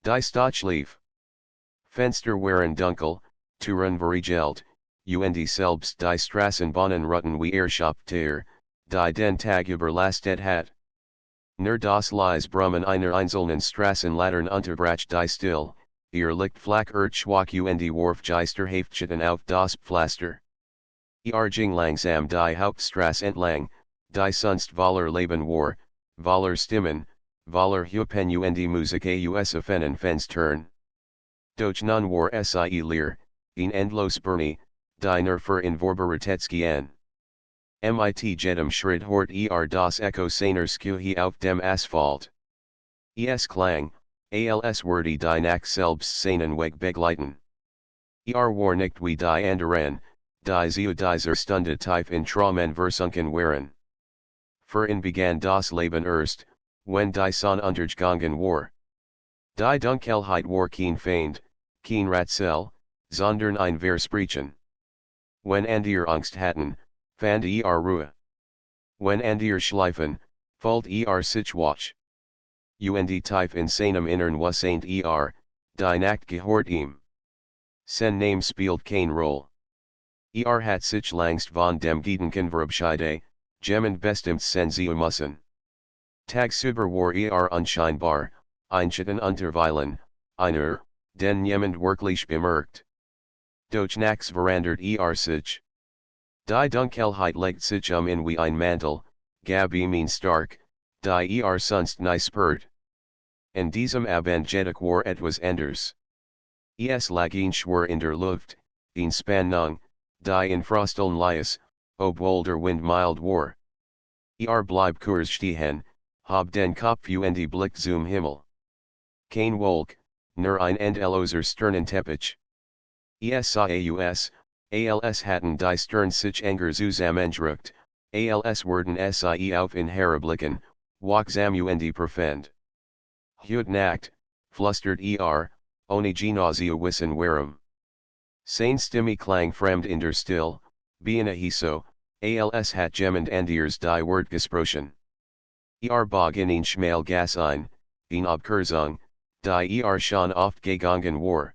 Die Stochlief. Fenster waren dunkel, Touren verriegelt, und selbst die Straßenbahnen rutten wie Erschöpfter, die den Tag überlastet hat. Nur das Leis Brummen einer einzelnen Straßenlaterne unterbrach die Still, ihr Licht flackert schwach und warf Geisterhaftschatten auf das Pflaster. Ging langsam die Hauptstraße entlang, die sonst voller Leben war, voller Stimmen, voller Hupen und Musik aus offenen Fenstern. Doch nun war sie leer, endlos Bernie, die nur für Invorbereitetskian. Mit jedem Schritt hort das Echo seiner Schuhe auf dem Asphalt. Klang, als würde die Nacht selbst seinen Weg begleiten. War nicht wie die anderen, die zu dieser Stunde tief in Traumen versunken waren. Für ihn begann das Leben erst, wenn die Sonne untergegangen war. Die Dunkelheit war kein Feind, kein Rätsel, sondern ein Versprechen. Wenn Angst hatten, fand Ruhe. Wenn schliefen, fällt sich wach. Und tief in seinem Innern wasent die Nacht gehört ihm. Sen Name spielt keine Rolle. Hat sich langst von dem Gedanken verabschiedet, jemand bestimmt sen zu müssen. Tagsüber war unscheinbar, einschatten unterweilen, einer, den jemand wirklich bemerkt. Doch nachts verandert sich. Die Dunkelheit legt sich in wie ein Mantel, gab ihm stark, die sonst nie spürt. In diesem Abend jedoch war etwas anders. Lag ein Schwur in der Luft, in Spannung, die in Frosteln lies, obwohl der Wind mild war. Bleib kurz stehen, hab den Kopf und Blick zum Himmel. Kein Wolk, nur ein endloser Sternenteppich. Als hatten die Stern sich enger zusammengedrückt, als wurden sie auf in Herabblicken, wachsam und profund. Heute Nacht, flüstert ohne Genauso wissen warum. Seine Stimme klang fremd in der Still, beinahe so, als hat jemand anders die Wort gesprochen. Bog in ein schmal Gas ein, in Abkürzung, die schon oft gegangen war.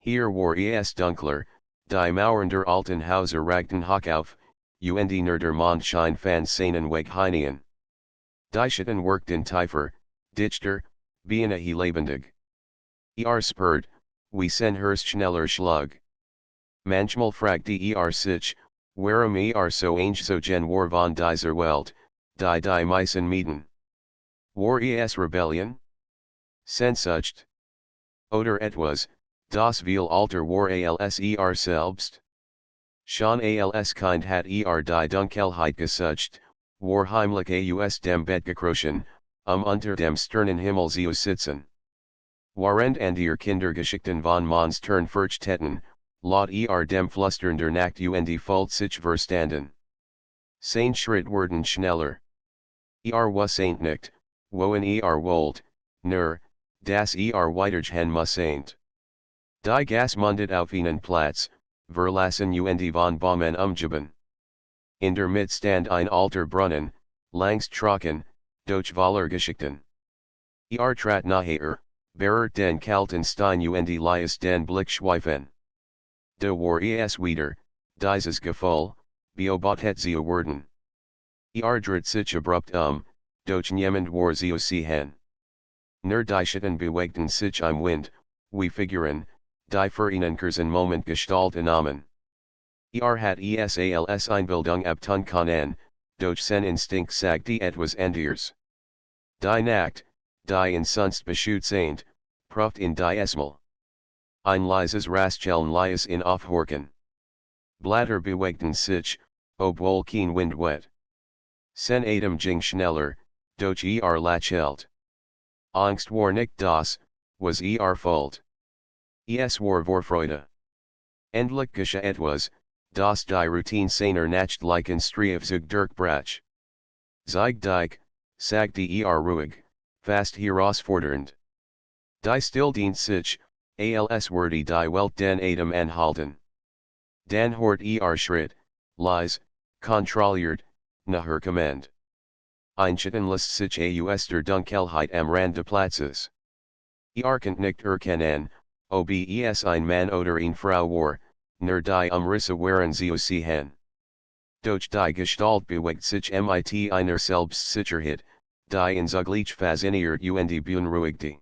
Hier war es dunkler, die Mauern der alten Häuser ragten hoch auf, und nur der Mondschein fand seinen Weg hinein. Die Schatten wirkten tiefer, dichter, beinahe lebendig. Spürt, wie sen Herst schneller schlug. Manchmal fragte sich, warum so eingezogen war von dieser Welt, die Meisen mieden. War es Rebellion? Sehnsucht? Oder etwas, das viel alter war als selbst? Schon als Kind hat die Dunkelheit gesucht, war heimlich aus dem Bett gekrochen, unter dem Sternenhimmel zu sitzen. Während Kindergeschichten von Monstern verstehen, laut dem Flüstern der Nacht und Falt sich verstanden. Sein Schritt wurden schneller. Wasent nicht, wohin wollt, nur, das weitergehen müssent. Die Gas mundet auf einen Platz, verlassen und von Baumen umgeben. In der Mitte stand ein alter Brunnen, langst trocken, doch voller Geschichten. Trat naher, berührt den kalten Stein und ließ den Blick schweifen. Da war es wieder, dieses Gefühl, beobachtet zu werden. Dreht sich abrupt doch niemand war zu sehen. Nur die Schatten bewegten sich im Wind, wie Figuren, die für einen kurzen Moment Gestalt annahmen. Hat es als Einbildung abtun können, doch sen Instinkt sagte etwas anders. Die Nacht, die in sonst beschut seint, pruft in die Esmal. Ein leises Rascheln ließ in aufhorchen. Blätter bewegten sich, obwohl kein Wind wet. Sen Atem ging schneller, doch lächelt. Angst war nicht das, was Fuld. Es war Vorfreude. Endlich geschah etwas, das die Routine seiner Nachtlichen Streifzug durchbrach. Zeig dich, sagte ruhig, fast herausfordernd. Die Still dient sich, als würde die Welt den Atem anhalten. Dan hort Schritt, leise, kontrolliert, nach Kommand. Ein Schatten lässt sich aus der Dunkelheit am Rand des Platzes. Kent nicht erkennen, ob es ein Mann oder eine Frau war, nur die Umrisse waren zu sehen. Durch die Gestalt bewegt sich mit einer Selbstsicherheit, die unzugleich fasziniert und beunruhigt.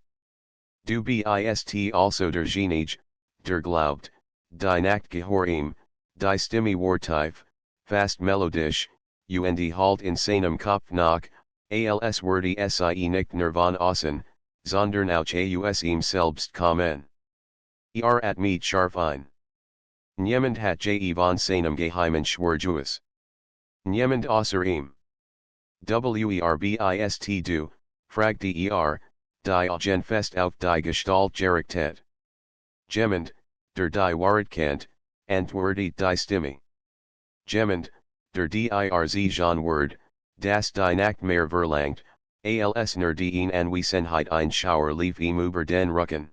Du bist also derjenige, der glaubt, die Nacht gehört ihm, die Stimme war tief, fast melodisch, und halt in seinem Kopf nach, als würde sie nicht nur von außen, sondern auch aus ihm selbst kommen. At mit scharf ein. Niemand hat von seinem geheimen Schwurjuis. Niemand außer ihm. Werbist du, fragt die die fest auf die Gestalt gerichtet. Jemand, der die Wahrheit kennt, antwortet die Stimme. Jemand, der dir Wort, das die Nacht mehr verlangt, als nur die Anwesenheit ein Schauer lief ihm über den Rücken.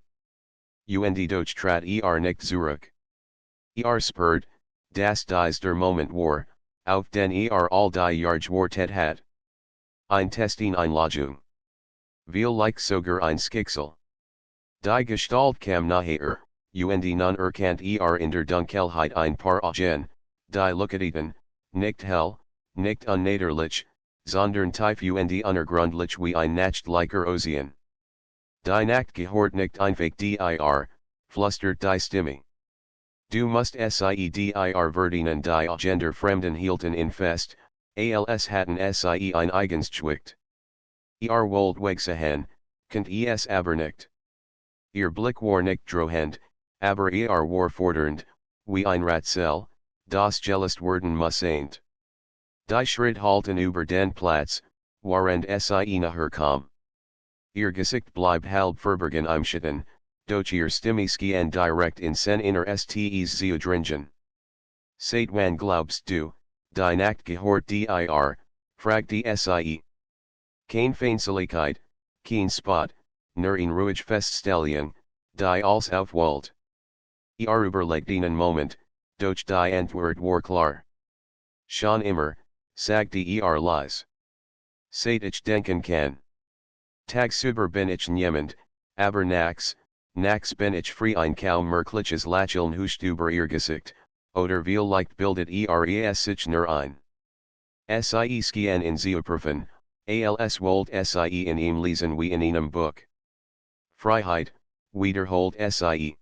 Und doch trat nicht zurück. Spürt, dass dies der Moment war, auf den all die Jahre gewartet hat. Ein Testing Einladung. Vielleicht sogar ein Schicksal. Die Gestalt kam nachher, und nun erkannt in der Dunkelheit ein paar Augen, die leuchteten, nicht hell, nicht unnatürlich, sondern tief und unergründlich wie ein nächtlicher Ozean. Die Nacht gehört nicht einfach dir, flüstert die Stimme. Du musst dir verdienen die Augen Fremden hielten in fest, als hatten sie ein Eigensgewicht. Wollt wegsehen, könnt es aber nicht. Ihr Blick war nicht drohend, aber war fordernd, wie ein Rätsel, das gelöst werden musste. Die Schritt halten über den Platz, während sie nachher kam. Ihr Gesicht bleibt halb verborgen im Schatten, doch ihr Stimme skien direkt in sen Innerstes zu dringen. Seit wann glaubst du, die Nacht gehört dir, fragt die sie. Kein Feindseligkeit, kein Spot, nur in ruhig Feststellung, die als aufwollt. Überlegt einen Moment, doch die Antwort war klar. Schon immer, sagte leise. Seit ich denken kann. Tagsüber bin ich niemand, aber nachts bin ich frei ein kaum merkliches Lächeln huscht über ihr Gesicht, oder vielleicht bildet sich nur ein. Sie skien in Zuprüfen, als wollt sie in ihm lesen wie in einem Buch. Freiheit, wiederholt sie.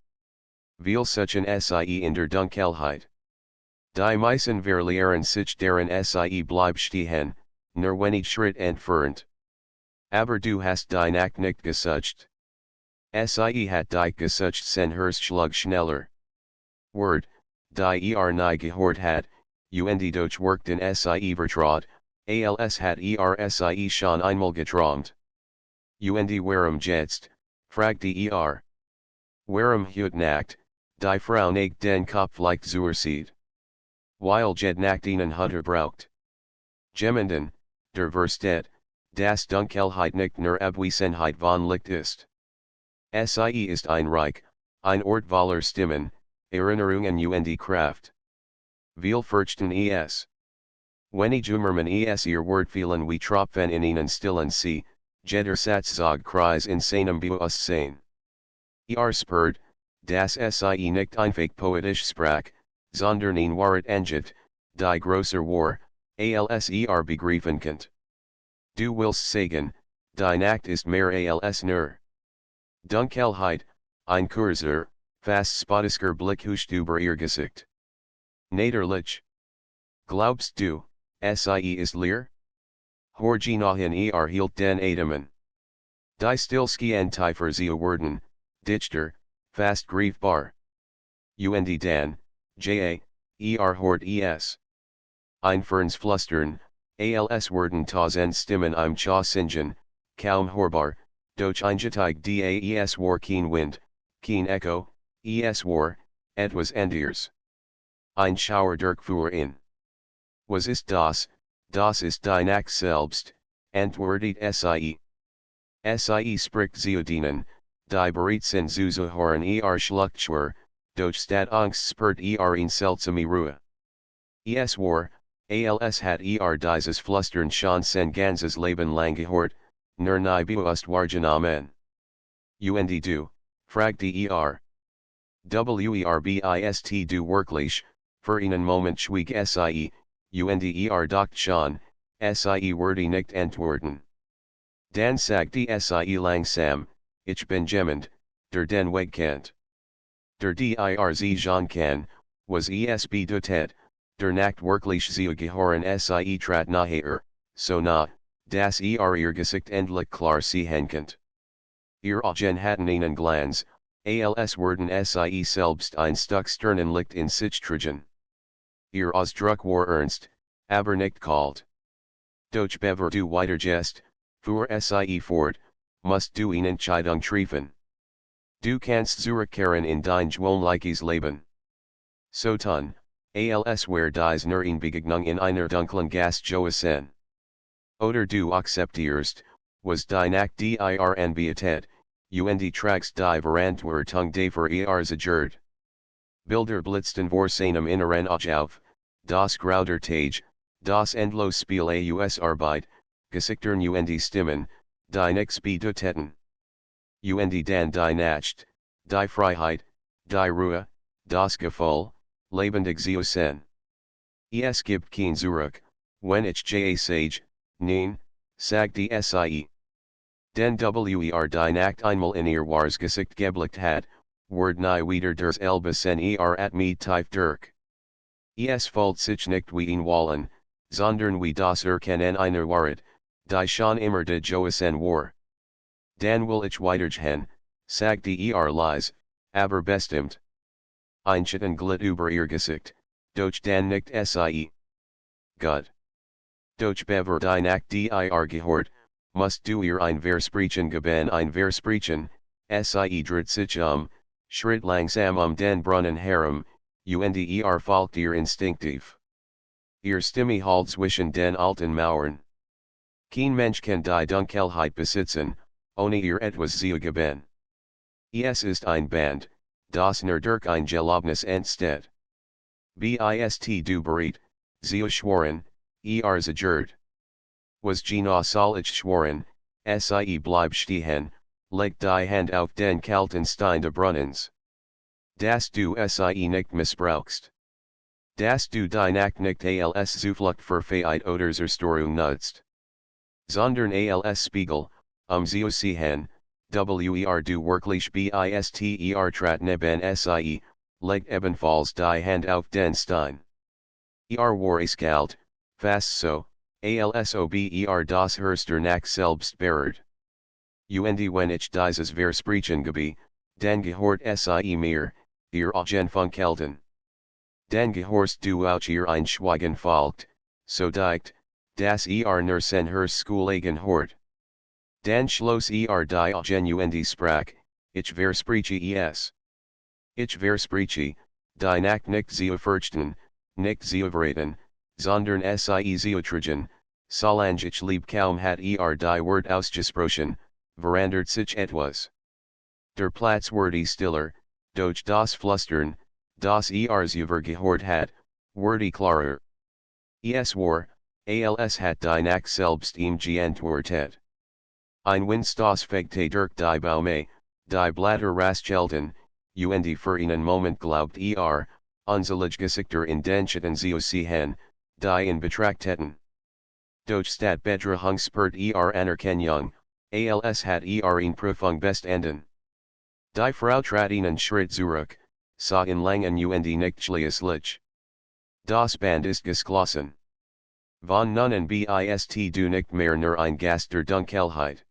Viel suchen sie in der Dunkelheit. Die meisten verlieren sich darin sie bleib stehen, nur wenig Schritt entfernt. Aber du hast die Nacht nicht gesucht. Sie hat dich gesucht sen Herzschlag schneller. Word, die nie gehört hat, und doch workten sie vertraut, als hat sie schon einmal geträumt. Und warum jetzt, fragt die Warum heut Nacht, die Frau nicht den Kopf leicht zurziehen. Weil Nacht einen Hunter braucht. Jemanden, der versteht, das Dunkelheit nicht nur Abwesenheit von Licht ist. Sie ist ein Reich, ein Ort voller Stimmen, Erinnerungen und Kraft. Viel fürchten es. Wenn Ummerman ihr Wort fehlen wie Tropfen in ihnen stillen sie, jeder Satzog kreis in seinem Bewusstsein. Spürt, dass sie nicht einfach poetisch sprach, sondern in Wahrheit anget, die grosser war, als begreifen könnt. Du willst sagen, die Nacht ist mehr als nur Dunkelheit, ein kurzer, fast spottisker Blick huscht über ihr Gesicht. Natürlich. Glaubst du, sie ist leer? Horgenahin hielt den Atemen. Die Stillskien tiefer zu werden, dichter, fast greifbar. Und dann, hort es. Ein ferns Flüstern, als werden tausend Stimmen im Cha singen, kaum hörbar, doch eingetig das war kein Wind, kein Echo, es war, etwas anderes. Ein Schauer durchfuhr in. Was ist das? Das ist die Nacht selbst, antwortet sie. Sie spricht zu denen, die bereit sind zuzuhören Schluchtschwur, doch statt Angst spürt in seltsame Ruhe. Es war, als hat dieses Flüstern schon sein ganzes Leben lang gehört, nur nie bewusst wahrgenommen. und du, frag der. Werbist du wirklich, für einen Moment schwieg sie, und dacht schon, sie würde nicht antworten. Dan sagte sie langsam, ich bin jemand, der den Weg kennt. Der dirz Jean kann, was es bedeutet, der Nacht wirklich zu gehören sie trat nachher, so nah, dass ihr Gesicht endlich klar sehen könnt. Ihr Augen hatten einen Glanz, als würden sie selbst ein Stück Sternen licht in sich tragen. Ihr Ausdruck war ernst, aber nicht kalt. Doch bever du weitergehst, fuhr sie fort, musst du eine Entscheidung treffen. Du kannst zurückkehren in dein gewöhnliches Leben. So tun, als wär dies nur eine Begegnung in einer dunklen Gasse gewesen. Oder du akzeptierst, was die Nacht dir anbietet, und tragst die Verantwortung dafür zagert. Bilder blitzten vor seinem Inneren auf, das Grauder Tage, das endlos Spiel aus Arbeit, Gesichtern und Stimmen, die nix bedeuteten. Und dann die Nacht, die Freiheit, die Ruhe, das Gefühl, lebendig zu sein. Es gibt kein Zurück, wenn ich sage, nein, sagte sie. Den die Nacht einmal in ihr wahres Gesicht geblickt hat, ward nie wieder der Elbesen at me tief durch. Es folgt sich nicht wie ein Wallen, sondern wie das Erkennen einer Wahrheit, die schon immer de gewesen war. Dan will ich weitergehen, sagte leise, aber bestimmt. Ein Schatten glitt über ihr Gesicht, doch dann nicht sie. Gut. Doch bever die Nacht dir gehört, musst du ihr ein Versprechen geben ein Versprechen, sie dreht sich schritt langsam den Brunnen herum, und folgt ihr instinktiv. Ihr Stimme halt zwischen den alten Mauern. Kein Mensch kann die Dunkelheit besitzen, ohne ihr etwas zu geben. Es ist ein Band, das nur durch ein Gelobnis entsteht. Bist du bereit, zu schwören, zagert. Was Gina soll ich schwören, sie bleib stehen, leg die Hand auf den kalten Stein des Brunnens. Dass du sie nicht missbrauchst. Dass du die Nacht nicht als Zuflucht für Feiheit oder Zerstörung nutzt. Sondern als Spiegel, zu sehen, wer du wirklich bist trat neben sie, legt ebenfalls die Hand auf den Stein. War es kalt, fast so, als ob das Herz der Nacht selbst berührt. Und wenn ich dieses Versprechen gebe, dann gehört sie mir, ihr Augen funkelten. Dann gehörst du auch ihr ein Schweigen folgt, so dicht, dass nur sen Herz Schulegen hort. Dan schloss die Augen und sprach, ich verspreche es. Ich verspreche, die Nacht nicht zu fürchten, nicht zu verraten, sondern sie zu tragen, solange ich lieb kaum hat die Wort ausgesprochen, verandert sich etwas. Der Platz wurde stiller, doch das Flüstern, das zu gehört hat, wurde klarer. Es war, als hat die Nacht selbst ihm geantwortet. Ein Windstos fegte durch die Baume, die Blätter raschelten, und für einen Moment glaubt unselige Gesichter in den Schatten zu sehen, die ihn betrachteten. Doch stat Bedrohung spürt Anerkennung, als hat ihn Prüfung bestanden. Die Frau trat einen Schritt zurück, sah in langen und nichtliches Licht. Das Band ist geschlossen. Von nun bist du nicht mehr nur ein Gast der Dunkelheit.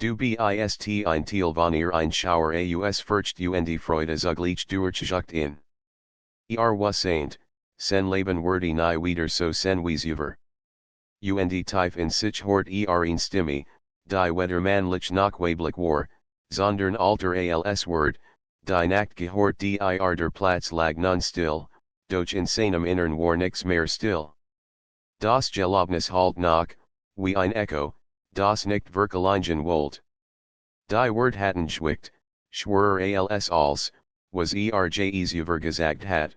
Du bist ein Teil von ihr ein Schauer aus Furcht und Freude zugleich durchgesucht in. Was saint, sen Leben wurde nie wieder so sen wie zuvor. Und tief in sich hort in Stimme, die wedermanlich nachweiblich war, sondern alter als Wort, die Nacht gehort dir der Platz lag nun still, doch in seinem Innern war nix mehr still. Das Gelobnis halt noch, wie ein Echo, das nicht verklingen wollt. Die Wort hatten schwickt, schwörer als, was zuvor gesagt hat.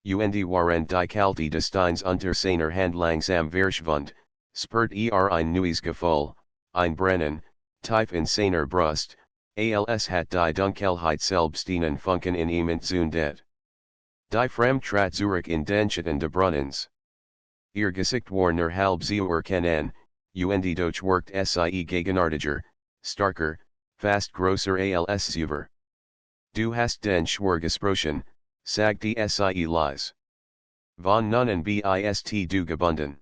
Und waren die kalte des Steins unter seiner Hand langsam verschwund, spürt ein neues Gefühl, ein Brennen, tief in seiner Brust, als hat die Dunkelheit selbst ihnen funken in ihm zündet. Die Fremdtrat Zurich in den Schatten des Brunnens. Ihr Gesicht war nur halb zu erkennen, und doch wirkt sie gegenartiger, starker, fast grosser als zuvor. Du hast den Schwur gesprochen, sagt die sie leise. Von nun bist du gebunden.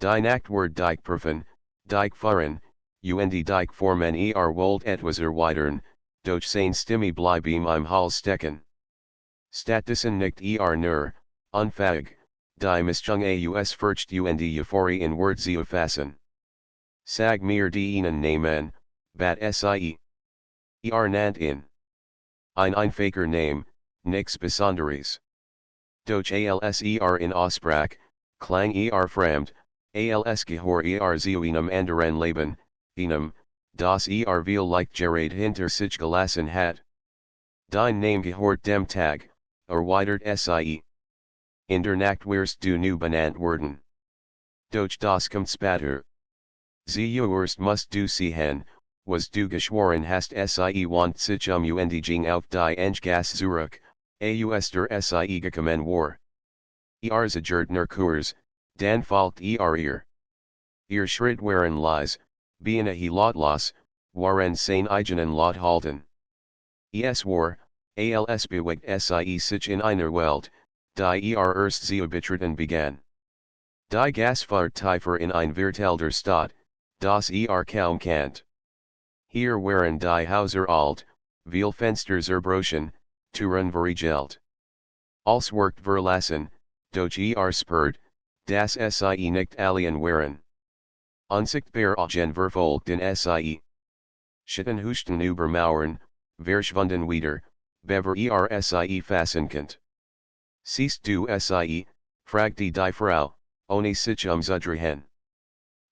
Die Nacht wird dich prüfen, dich fahren, und dich formen wold etwas erweitern, doch seine Stimme bleiben im Hals stecken. Stattdessen nicht nur, unfähig, die Mischung aus Furcht und Euphorie in Wort zu fassen. Sag mir die ihnen Namen, bat sie. Nannt in. Ein einfacher Name, nix Besonderes. Doch als in Aussprache, klang fremd, als gehor zu einem anderen Leben, einem, das viel leicht gerät hinter sich gelassen hat. Dein Name gehort dem Tag, erweitert sie. In der Nacht wirst du nu benannt werden. Doch das kommt später. Zuerst musst du sehen, was du geschworen hast sie want sich und auf die Enggas zurück, aus der sie gekommen war. Zagert nur Kurs, dann folgt ihr. Ihr Schritt waren leise, bien lotlos, waren sein eigenen Lot halten. Es war, als bewegt sie sich in einer Welt, die erst zu betreten begann. Die Gasfahrt tiefer in ein Viertel der Stadt, das kaum kennt. Hier waren die Häuser alt, viel Fenster zerbrochen, Türen verriegelt. Als wirkt verlassen, doch spürt, dass sie nicht alien waren. Unsichtbar Augen verfolgten sie. Schatten huschten über Mauern, verschwunden wieder, bever sie faszinant. Siehst du sie, fragte die Frau, ohne sich zu drehen.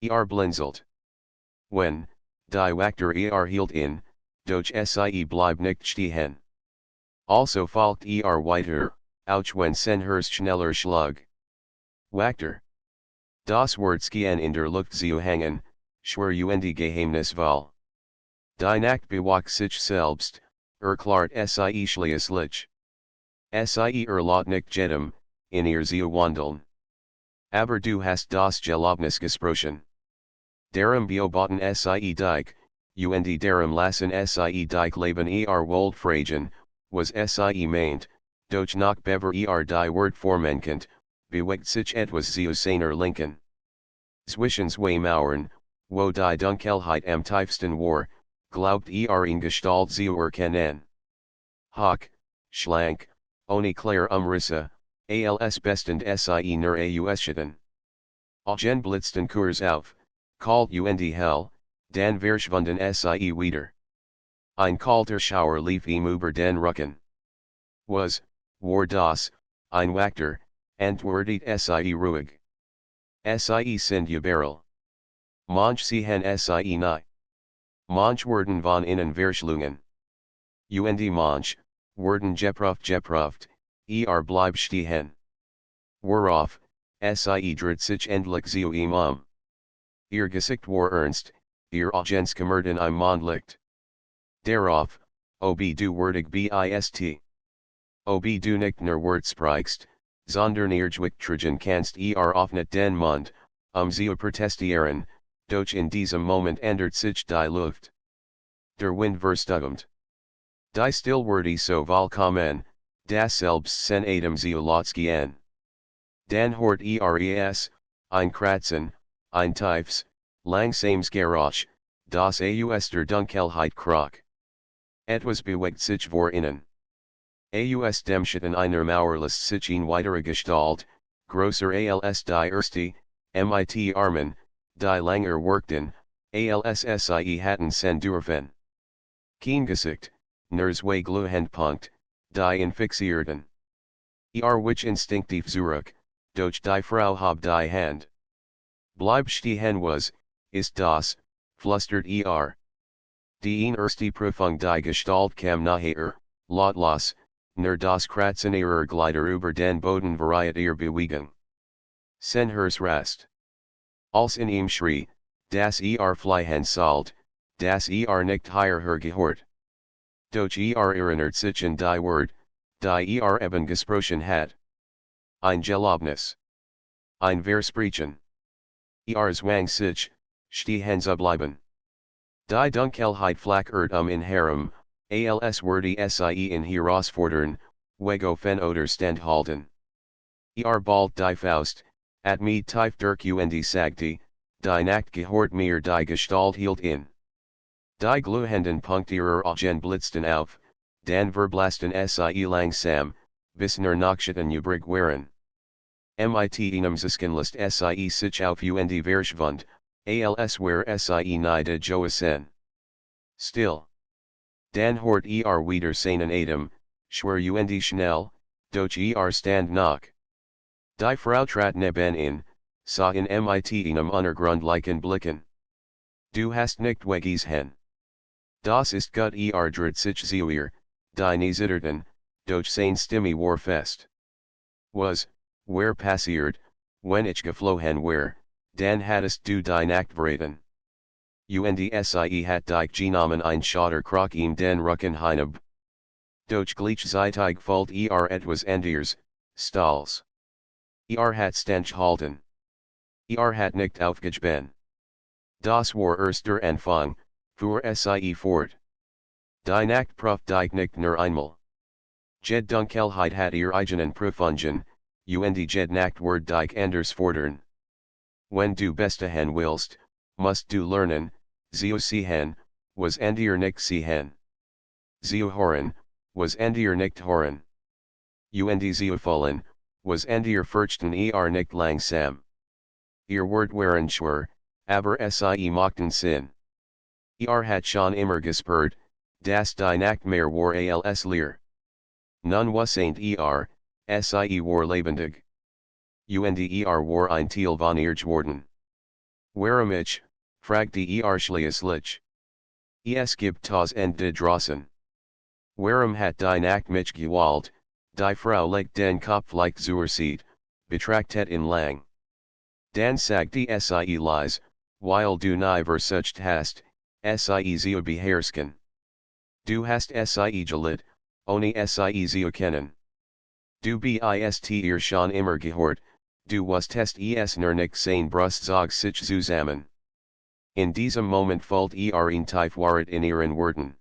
Blinzelt. Wenn, die Wachter hielt in, doch sie blieb nicht stehen. Also folgt weiter, auch wenn sein Herz schneller schlug. Wachter. Das Wörtchen in der Luft zu hängen, schwer und geheimnisvoll. Die Nacht bewagt sich selbst, erklärt sie schließlich. Sie lot nicht jedem, in ihr zu wandeln. Aber du hast das Gelobnis gesprochen. Darum beobachten sie dich, und darum lassen sie dich leben wold fragen, was sie meint, doch noch bever die Wort formenkent, bewegt sich etwas zu seiner Linken. Zwischen zwei Mauern, wo die Dunkelheit am tiefsten war, glaubt in Gestalt zu erkennen. Hoch, schlank, ohne klare Umrisse, als bestend sie nur ausschatten. Augen blitzten Kurs auf, kalt und hell, dann verschwunden sie wieder. Ein kalter Schauer lief ihm über den Rücken. War das, ein Wachter, antwortet sie ruhig. Sie sind überall. Manch sehen sie nicht. Manch werden von innen verschlungen. Und manch, werden geprüft, bleib stehen. Worauf, sie dreht sich endlich zu ihm. Ihr Gesicht war ernst, ihr Augens kammerten im Mondlicht. Darauf, ob du würdig bist. Ob du nicht nur Wort sprichst, sondern tragen kannst offnet den Mund, zu protestieren, doch in diesem Moment ändert sich die Luft. Der Wind verstumt. Die Stillwürde so vollkommen, das selbst sen Atem zu losgehen. Dann hort ein Kratzen, ein Tiefs, langsames Geräusch, das aus der Dunkelheit kroch. Etwas bewegt sich vor innen. Aus dem Schatten einer Mauer lässt sich eine weitere Gestalt, grosser als die erste, mit Armen, die langer wirkten, als sie hatten sen dürfen. Kein Gesicht, nur zwei Glühendpunkt, die infixierten. Wich instinktiv zurück, doch die Frau hab die Hand. Bleib stehen was, ist das, flüstert Die erste Prüfung die Gestalt kam nachher, lautlos, nur das Kratzen ihrer Glieder über den Boden variiert ihr Bewegung. Sen Herz rast. Als in ihm schrie, das fliehen sollt, das nicht hierher gehört. Doch erinnert sich an die Wort, die eben gesprochen hat. Ein Gelobnis. Ein Versprechen. Zwang sich, stehen zu bleiben. Die Dunkelheit flackert in Harem, als Wordy sie in Herausfordern, Wego fen oder standhalten. Bald die Faust, at me tief durch und sagte, die Nacht gehört mir die Gestalt hielt in. Die glühenden Punktierer Augen blitzten auf, dann verblassten sie langsam, bis nur Nachschatten übrig waren. Mit einem Zuskenlist sie sich auf und verschwand, als wär sie nie de Joasen. Still. Dan hort wieder seinen Atem, schwer und schnell, doch stand noch. Die Frau trat neben in, sah in mit einem unergründlichen Blicken. Du hast nicht weggesehen. Das ist gut dreht sich zuer, die zitterten, doch seine Stimme war fest. Was, where passiert, wenn ich geflohen wär, dann hattest du die Nacht verraten. Und sie hat dich genommen ein Schotter krok ihm den Rücken hinab. Doch gleichzeitig fällt etwas anderes, Stahls. Hat stench halten. Hat nicht aufgegeben. Das war erster Anfang, für sie fort. Die Nacht prüft dich nicht nur einmal. Jed Dunkelheit hat eigenen Prüfungen, und jed Nacht wird dich anders fordern. Wenn du bestehen willst, musst du lernen, zu sehen, was andere nicht sehen. Zu hören, was andere nicht hören. Und zu fühlen, was andere fürchten nicht langsam. Wort waren schwer, aber sie machten Sinn. Hat schon immer gespürt, dass die Nacht mehr war als leer. Nun was ain't sie war lebendig. Und war ein Teil von ihr geworden. Warum ich, fragte schließlich. Es gibt tausende draußen. Warum hat die Nacht mich gewalt, die Frau legt den Kopf leicht zur Seite, betrachtet ihn lang. Dann sagte sie leise, weil du nie versucht hast, sie zu beherrschen. Du hast sie geliebt, ohne sie zu kennen. Du bist schon immer gehört, du wusstest es nur nicht sein Brust zog sich zusammen. In diesem Moment fällt ein tief Wahrheit in ihren Worten.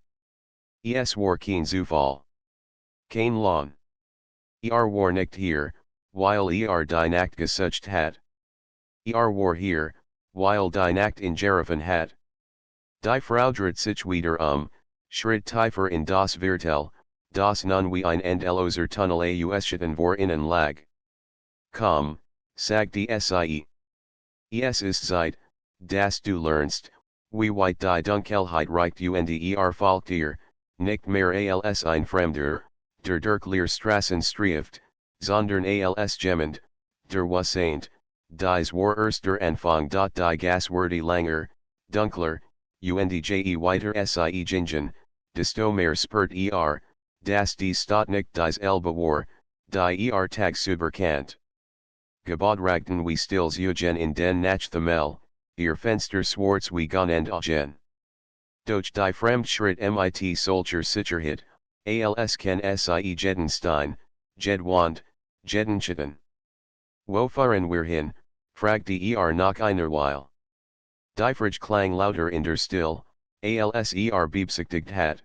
Es war kein Zufall. Kein Lohn. War nicht hier, weil die Nacht gesucht hat. War hier, weil die Nacht in Geriffen hat. Die Frau dreht sich wieder schritt tiefer in das Viertel, das nun wie ein endloser Tunnel ausschütten vor innen lag. Komm, sagte sie. Es ist Zeit, dass du lernst, wie weit die Dunkelheit reicht und folgt dir, nicht mehr als ein Fremder, der durch leer Straßen streift, sondern als jemand, der was saint, dies war erster Anfang die Gas wurde langer, dunkler, und weiter sie gingen, desto mehr spürt dass die Stadt nicht dieselbe war, die tagsüber kannt. Gebadragten wie stils eugen in den Nachthimmel, Fenster schwarz wie gun and augen. Doch die Fremdschritt mit solcher Sicherheit, als kann sie Jedenstein, Jedwand, Jedenschatten. Wo fahren wir hin, fragte nach einer Weile. Die Frage klang lauter in der Still, als beabsichtigt hat.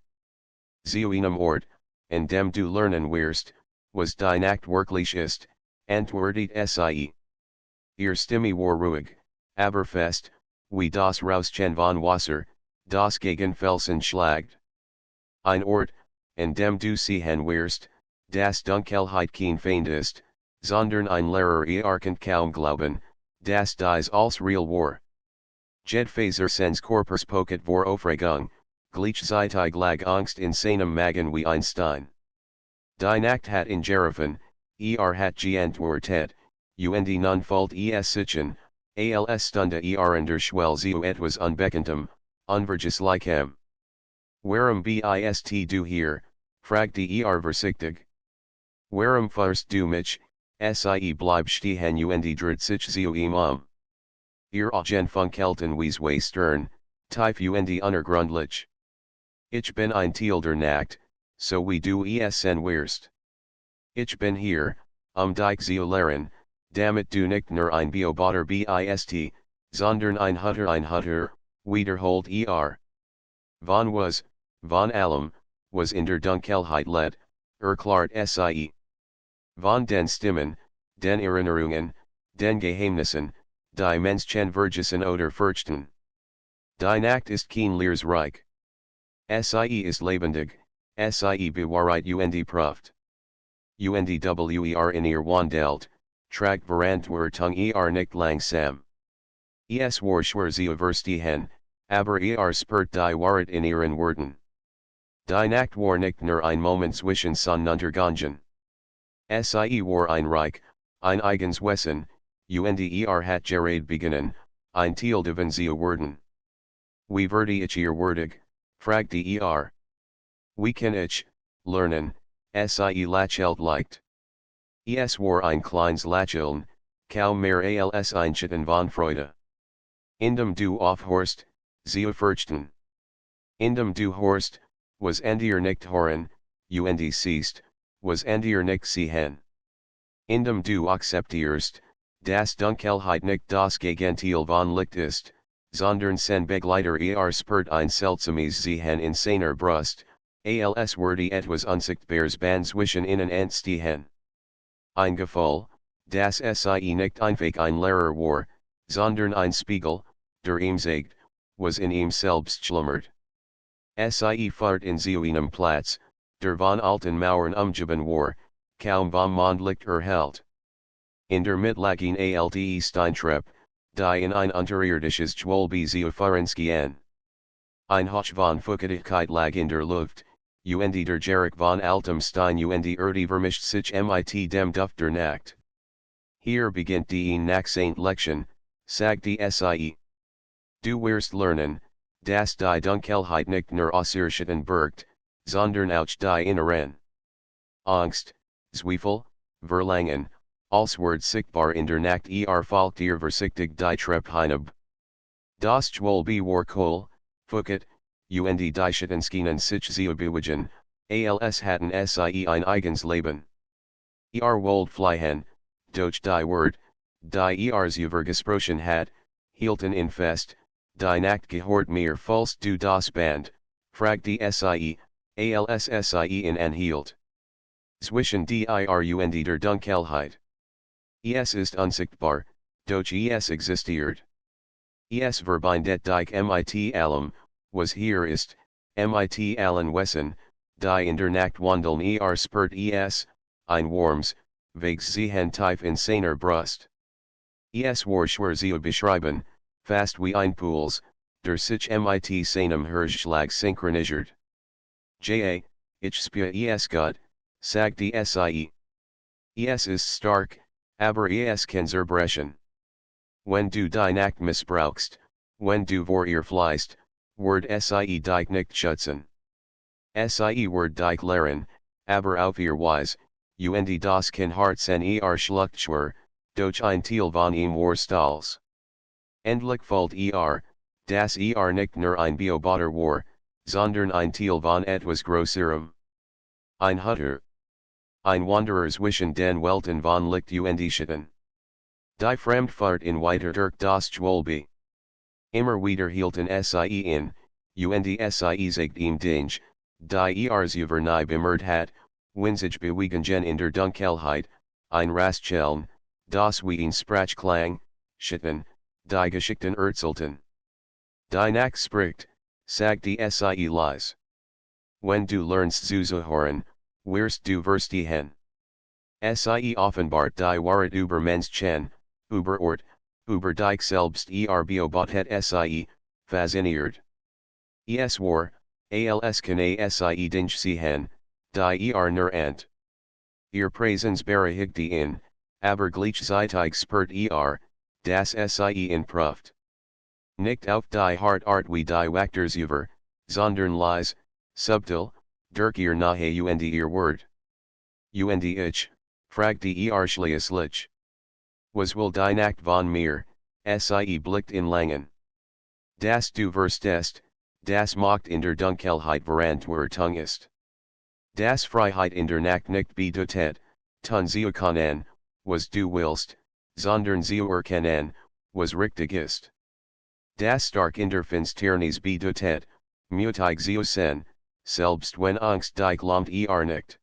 Zu einem Ort, an dem du lernen wirst, was die Nacht wirklich ist, antwortet sie. Stimme war ruhig, aber fest, wie das Rauschen von Wasser, das gegen Felsen schlagt. Ein Ort, an dem du sehen wirst, das Dunkelheit kein Feind ist, sondern ein Lehrer kann kaum glauben, dass dies als real war. Jedfaser sens Corpus pocket vor Aufregung, gleichzeitig lag Angst in seinem Magen wie ein Stein. Die Nacht hat in Geriffen, hat geantwortet, und nun fällt es sichen, als stunde in der Schwell zu etwas Unbekanntem, Unvergesslichem. Warum bist du hier, fragte vorsichtig. Warum fährst du mich, sie bleib stehen und dreht sich zu ihm Augen funkelten wie zwei Stern, tief und unergründlich. Ich bin ein Teil der Nacht, so wie du es sein wirst. Ich bin hier, dich zu lehren, damit du nicht nur ein Beobachter bist, sondern ein Hutter, wiederholt Von was, von allem, was in der Dunkelheit lebt, erklärt sie. Von den Stimmen, den Erinnerungen, den Geheimnissen, die Menschen vergessen oder fürchten. Die Nacht ist kein Leersreich. Sie ist lebendig, sie bewahrheit und Praft. Wer in ihr wandelt, tragt Verantwortung nicht langsam. Es war schwer zu verstehen, aber spürt die Wahrheit in ihren Worten. Die Nacht war nicht nur ein Moment zwischen Sonnenuntergangen. Sie war ein Reich, ein eigens Wesen, und hat gerade beginnen, ein Teil davon zu werden. Wie werde ich ihr würdig, fragte Wie kann ich, lernen, sie lächelt liegt. Es war ein kleines Lächeln, kaum mehr als ein Schatten von Freude. Indem du aufhörst, zu fürchten. Indem du hörst, was dir nicht hören, und siehst, was dir nicht sehen. Indem du akzeptierst, dass Dunkelheit nicht das Gegenteil von Licht ist, sondern sein Begleiter spürt ein seltsames Sehen in seiner Brust, als würde etwas Unsichtbares zwischen ihnen entstehen. Ein Gefühl, das sie nicht einfach ein Lehrer war, sondern ein Spiegel, der ihm sagt, was in ihm selbst schlummert. Sie fahrt in seinem Platz, der von alten Mauern umgeben war, kaum vom Mondlicht erhellt. In der Mittlagin alte Steintreppe, die in ein unterirdisches Gewölbe zu fahren gehen. Ein Hoch von Feuchtigkeit lag in der Luft, und der Geruch von altem Stein und Erde vermischt sich mit dem Duft der Nacht. Hier beginnt die Nachtsaint-Lektion, sagte sie. Du wirst lernen, dass die Dunkelheit nicht nur Außerschatten birgt, sondern auch die inneren Angst, Zweifel, Verlangen, als wird sichtbar in der Nacht folgt ihr vorsichtig die Treppe hinab. Das Gewölbe war kohl, feucht, und die Schatten schienen sich zu bewegen, als hatten sie ein eigens Leben. Wollt fliehen, doch die Wort, die selber gesprochen hat, hielten in fest, die Nacht gehört mir falls du das Band, fragte sie, als sie in anhielt. Zwischen dir und der Dunkelheit. Es ist unsichtbar, doch es existiert. Es verbindet dich mit allem, was hier ist, mit allen Wesen, die in der Nacht wandeln spürt es, ein warmes, vages Sehen tief in seiner Brust. Es war schwer zu beschreiben, fast wie ein Puls, der sich mit seinem Herzschlag synchronisiert. Ich spüre es gut, sagte sie. Es ist stark, aber es kann zerbrechen. Wenn du die Nacht missbrauchst, wenn du vor ihr fliehst, wird sie dich nicht schützen. Sie wird dich lehren, aber auf ihr Weise, und das kann hart sein schluckt schwer, doch ein Teil von ihm war Stahls. Endlich folgt dass nicht nur ein Beobachter war, sondern ein Teil von etwas Größerem. Ein Hutter. Ein Wanderer zwischen den Welten von Licht und Schatten. Die Fremdfahrt in weiter durch das Gewölbe. Immer wieder hielten sie in, und sie sagt ihm Dinge, die selber nie bemerkt hat, wenn sich bewegen in der Dunkelheit, ein Rastschellen, das wie ein Sprachklang, Schatten, die Geschichten erzählten. Die Nacht spricht, sagte sie leise. Wenn du lernst zuzuhören, wirst du verstehen. Sie offenbart die Wahrheit über Menschen, über Ort, über dich selbst beobachtet sie, fasziniert. Es war, als kann sie Dinge sehen, die nur ent. Ihr Präsens berechtigte ihn, aber gleichzeitig spürt dass sie in Praft. Nicht auf die hart Art wie die Wachters über, sondern leise, subtil, durch ihr Nahe und ihr Wort. Und ich, fragte schließlich. Was will die Nacht von mir, sie blickt in Langen. Das du verstehst, Das macht in der Dunkelheit verantwortung ist. Das Freiheit in der Nacht nicht bedeutet, tun sie können, was du willst, sondern sie erkennen, was richtig ist. Das Stark in der Finsternis bedeutet, mutig zu sein, selbst wenn Angst dich lahmt nicht.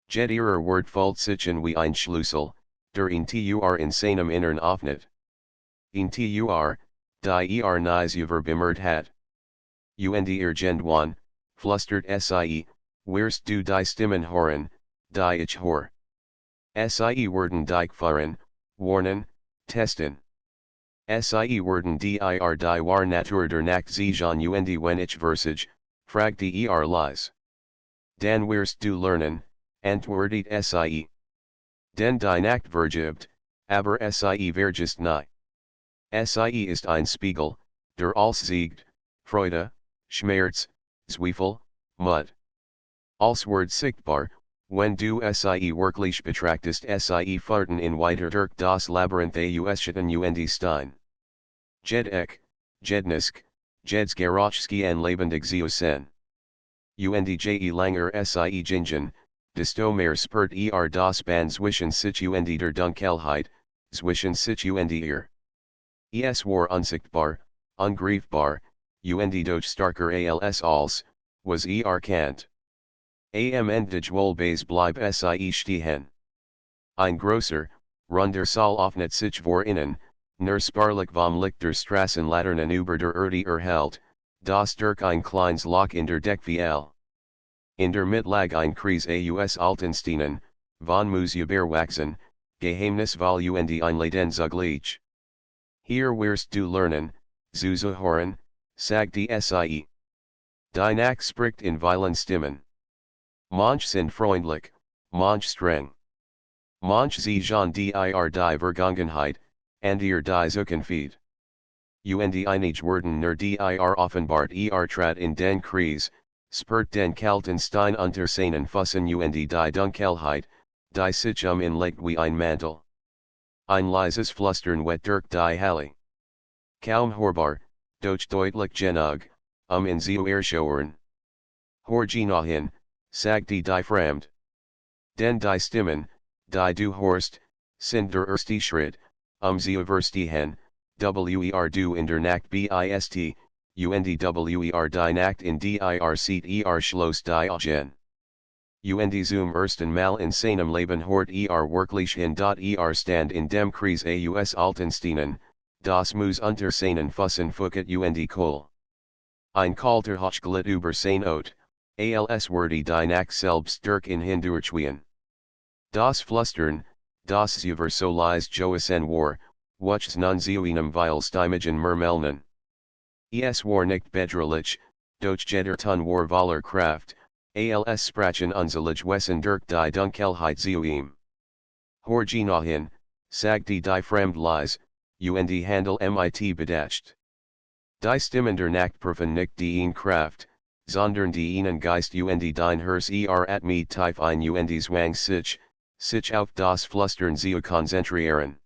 Jet ihrer Wort folgt wie ein Schlüssel, der in in seinem Innern öffnet. In die nies bemerkt hat. Und Gent flustert wirst du die Stimmen hören, die ich hör. Werden dich fahren, warnen, testen. Werden die war Natur der Nacht sehen und wenn ich versage, frag die lies. Dann wirst du lernen, antwortet Denn die Nacht vergibt, aber vergisst nie. Ist ein Spiegel, der alles siegt, Freude, Schmerz, Zweifel, Mut. Als Wort sichtbar, wenn du wirklich betrachtest fahrten in weiter durch das Labyrinth Schatten und Stein. Jed ek, jednisk, jeds gerachski en lebendig zu sein. Je langer gingen, desto mehr spürt das Band zwischen sich und der Dunkelheit, zwischen sich und ihr. Es war unsichtbar, ungreifbar, und doch starker als, was erkannt. Am endlich wohl bleib stehen. Ein großer, runder Saal öffnet sich vor innen, nur spärlich vom Licht der Straßenlaternen über der Erde erhellt, das durch ein kleines Loch in der Decke In der Mitte lag ein Kreis aus Altensteinen, von Museberwachsen, Geheimnisvoll und einladen zugleich. Hier wirst du lernen, zu hören, sagt die Die Nacht spricht in vielen Stimmen. Manch sind freundlich, manch streng. Manch sie die Vergangenheit, and die Zukunft. Und einige werden nur die offenbart trat in den Kreis, spürt den kalten Stein unter seinen Füßen und die Dunkelheit, die sich in legt wie ein Mantel. Ein leises Flüstern wet durch die Halle. Kaum hörbar, doch deutlich genug, in zu erschauern. Hör hin, sagt die Fremd. Denn die Stimmen, die du hörst, sind der erste Schritt, zu verstehen, du in der Nacht bist, und die Nacht in dir schloss die Augen. Und zum ersten Mal in seinem Leben hört wirklich hin, stand in dem Kreis aus Altensteinen, das muss unter seinen Füßen fucket und kohl. Ein kalter Hochglit über sein Ot, als würde die Nacht selbst durch ihn hindurchwehen. Das Flüstern, das sie so leise Joasen war, wuchs nun zu einem viel stimmigen Murmeln. Es war nicht bedrohlich, doch jederton war voller Kraft, als sprachen unselige Wesen durch die Dunkelheit zu ihm. Hör hin, sagt die Fremd leise, und Handel mit bedacht. Die Stimmen der Nacht prüfen nicht die Kraft, sondern die Geist und dein Herz mit tief ein und zwang sich auf das Flüstern zu konzentrieren.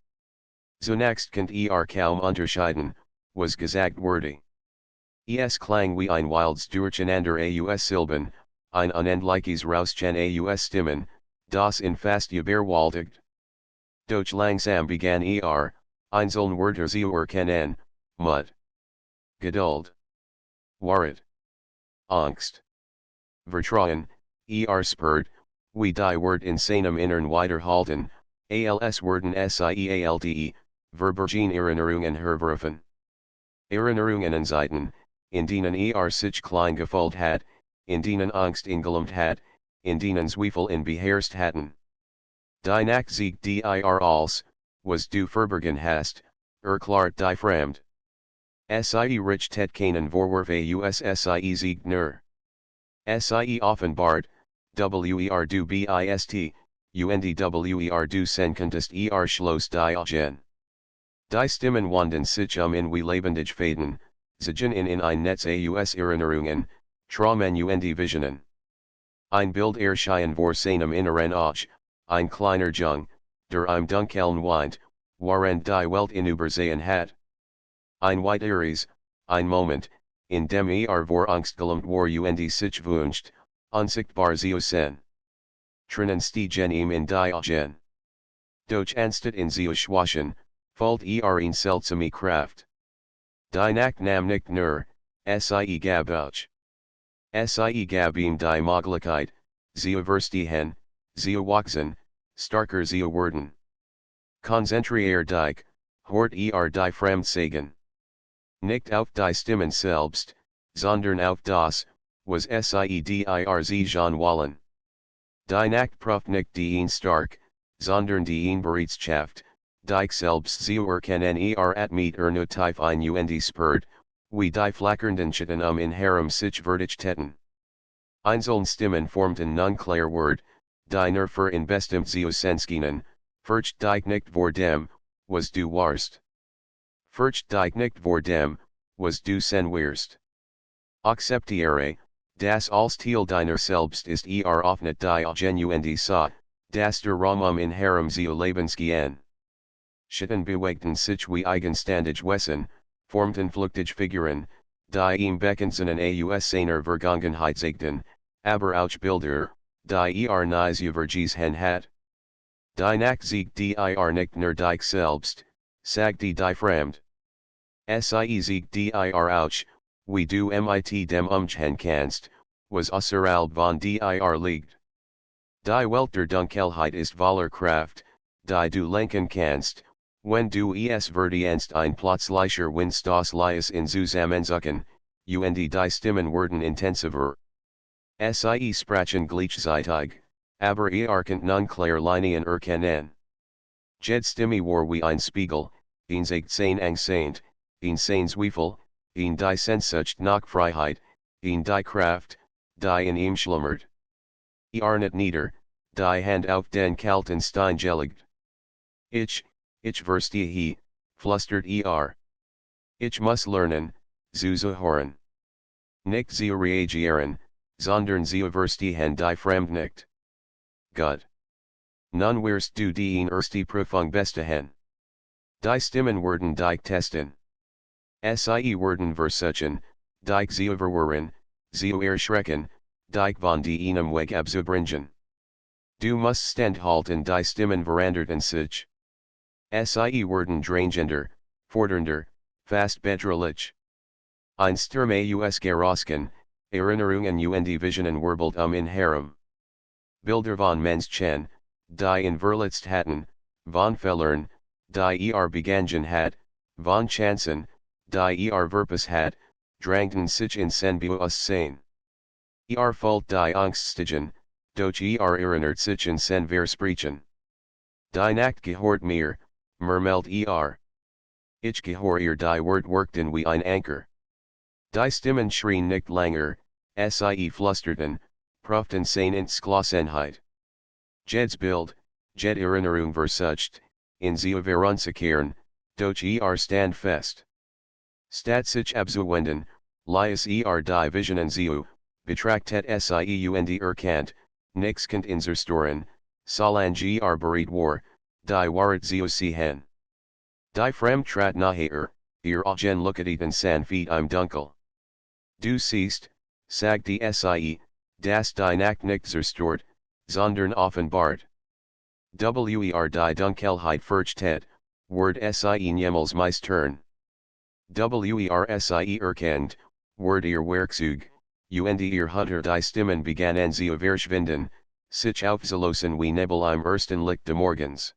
Zunächst könnt kaum unterscheiden, was gesagt wurde. Es klang wie ein wildes Durcheinander aus Silben, ein unendliches Rauschen aus Stimmen, das in fast überwältigt. Doch langsam begann einzelne Wörter zu erkennen, Mut, Geduld, Wahrheit, Angst, Vertrauen, spürt, wie die Wort in seinem Innern weiterhalten, als werden sealt, verbergen Erinnerungen hervorrufen. Erinnerungen an Zeiten, in denen sich klein gefühlt hat, in denen Angst gelähmt hat, in denen Zweifel beherrscht hatten. Die Nacht siegt dir als, was du verbergen hast, erklärt die Fremd. Richtet keinen Vorwurf aus siegt nur. Offenbart, du bist, und du senkentest schloss die Augen. Die Stimmen wanden sich in wie lebendig Fäden, ziehen in ein Netz aus Erinnerungen, Traumen und Visionen. Ein Bild erschien vor seinem inneren Auge, ein kleiner Jung, der im Dunkeln weint, während die Welt ihn übersehen hat. Ein weiteres, ein Moment, indem vor angstgelähmt war und sich wünscht, unsichtbar zu sein. Trinnen stiegen ihm in die Augen. Doch anstatt in zu schwachen, fällt in seltsame Kraft. Die Nacht nam nicht nur, sie gab auch. Sie gab ihm die Möglichkeit, zu verstehen, zu wachsen, starker zu werden. Konzentrier dich, hort die Fremdsagen. Nicht auf die Stimmen selbst, sondern auf das, was sie dir sagen wollen. Die Nacht prüft nicht die stark, sondern die Bereitschaft, dich selbst zu erkennen mit nur tief ein und spürt, wie die flackernden Schatten in Harem sich verdichteten. Einzelne Stimmen formten nun klar Wort, die nur für in bestimmt zu sensgenen, furcht dich nicht vor dem, was du warst. Furcht dich nicht vor dem, was du sein wirst. Akzeptiere, das als Teil deiner selbst ist offnet die Augen und sah, dass der Raum in Harem zu Lebensgehen. Schatten bewegten sich wie eigenständig Wesen, formten flüchtige Figuren, die ihm beckenzenen aus seiner Vergangenheit zeigten, aber auch Bilder, die nie zu vergessen hat. Die Nacht siegt nicht nur dich selbst, sagte die Fremd. Sie siegt auch, wie du mit dem umgehen kannst, was außerhalb von dir liegt. Die Welt der Dunkelheit ist voller Kraft, die du lenken kannst, wenn du es verdienst ein plötzlicher Wind das Lies in Zusammenzucken, und die Stimmen werden intensiver. Sie sprachen gleichzeitig, aber könnt nun klar Linien erkennen. Jed Stimme war wie ein Spiegel, zeigt sein Angst, sein Zweifel, die Sehnsucht nach Freiheit, die Kraft, die in ihm schlummert. Nicht nieder, die Hand auf den kalten Stein gelegt. Ich verstehe, flüstert Ich muss lernen, zu hören. Nicht zu reagieren, sondern zu verstehen die Fremd nicht. Gut. Nun wirst du die erste Prüfung bestehen. Die Stimmen werden dich testen. Sie werden versuchen, dich zu verwirren, zu erschrecken, dich von deinem Weg abzubringen. Du musst standhalten, die Stimmen veranderten sich. Sie werden drängender, fordernder, fast bedrohlich. Ein Sturm aus Gerosken, Erinnerungen und Visionen wirbelt in Harem. Bilder von Menschen, die in verletzt hatten, von Fehlern, die begangen hat, von Chancen, die verpasst hat, drängten sich in sein Bewusstsein. Fällt die Angststigen, doch erinnert sich in sein Versprechen. Die Nacht gehört mir, murmelt Ich gehöre die Wort wirkten wie ein Anker. Die Stimmen schrien nicht länger, sie flüsterten, prüften seine Entschlossenheit. Jed's Bild, jed Erinnerung versucht, in sie verunsichern, doch stand fest. Statt sich abzuwenden, lies die Visionen zu, betrachtet sie und erkannt, nix könnt in zerstören, solange bereit war, die Wahrheit zu sehen. Die Fremd trat nahe, Augen looketen san feet im Dunkel. Du siehst, sagte sie, dass die Nacht nicht zerstört, sondern offenbart. Die Dunkelheit fürchtet, word sie niemals meistern. Sie erkennt, word Werkzeug, und Hunter die Stimmen begannen zu verschwinden, sich aufzulösen wie Nebel im ersten Licht des Morgens.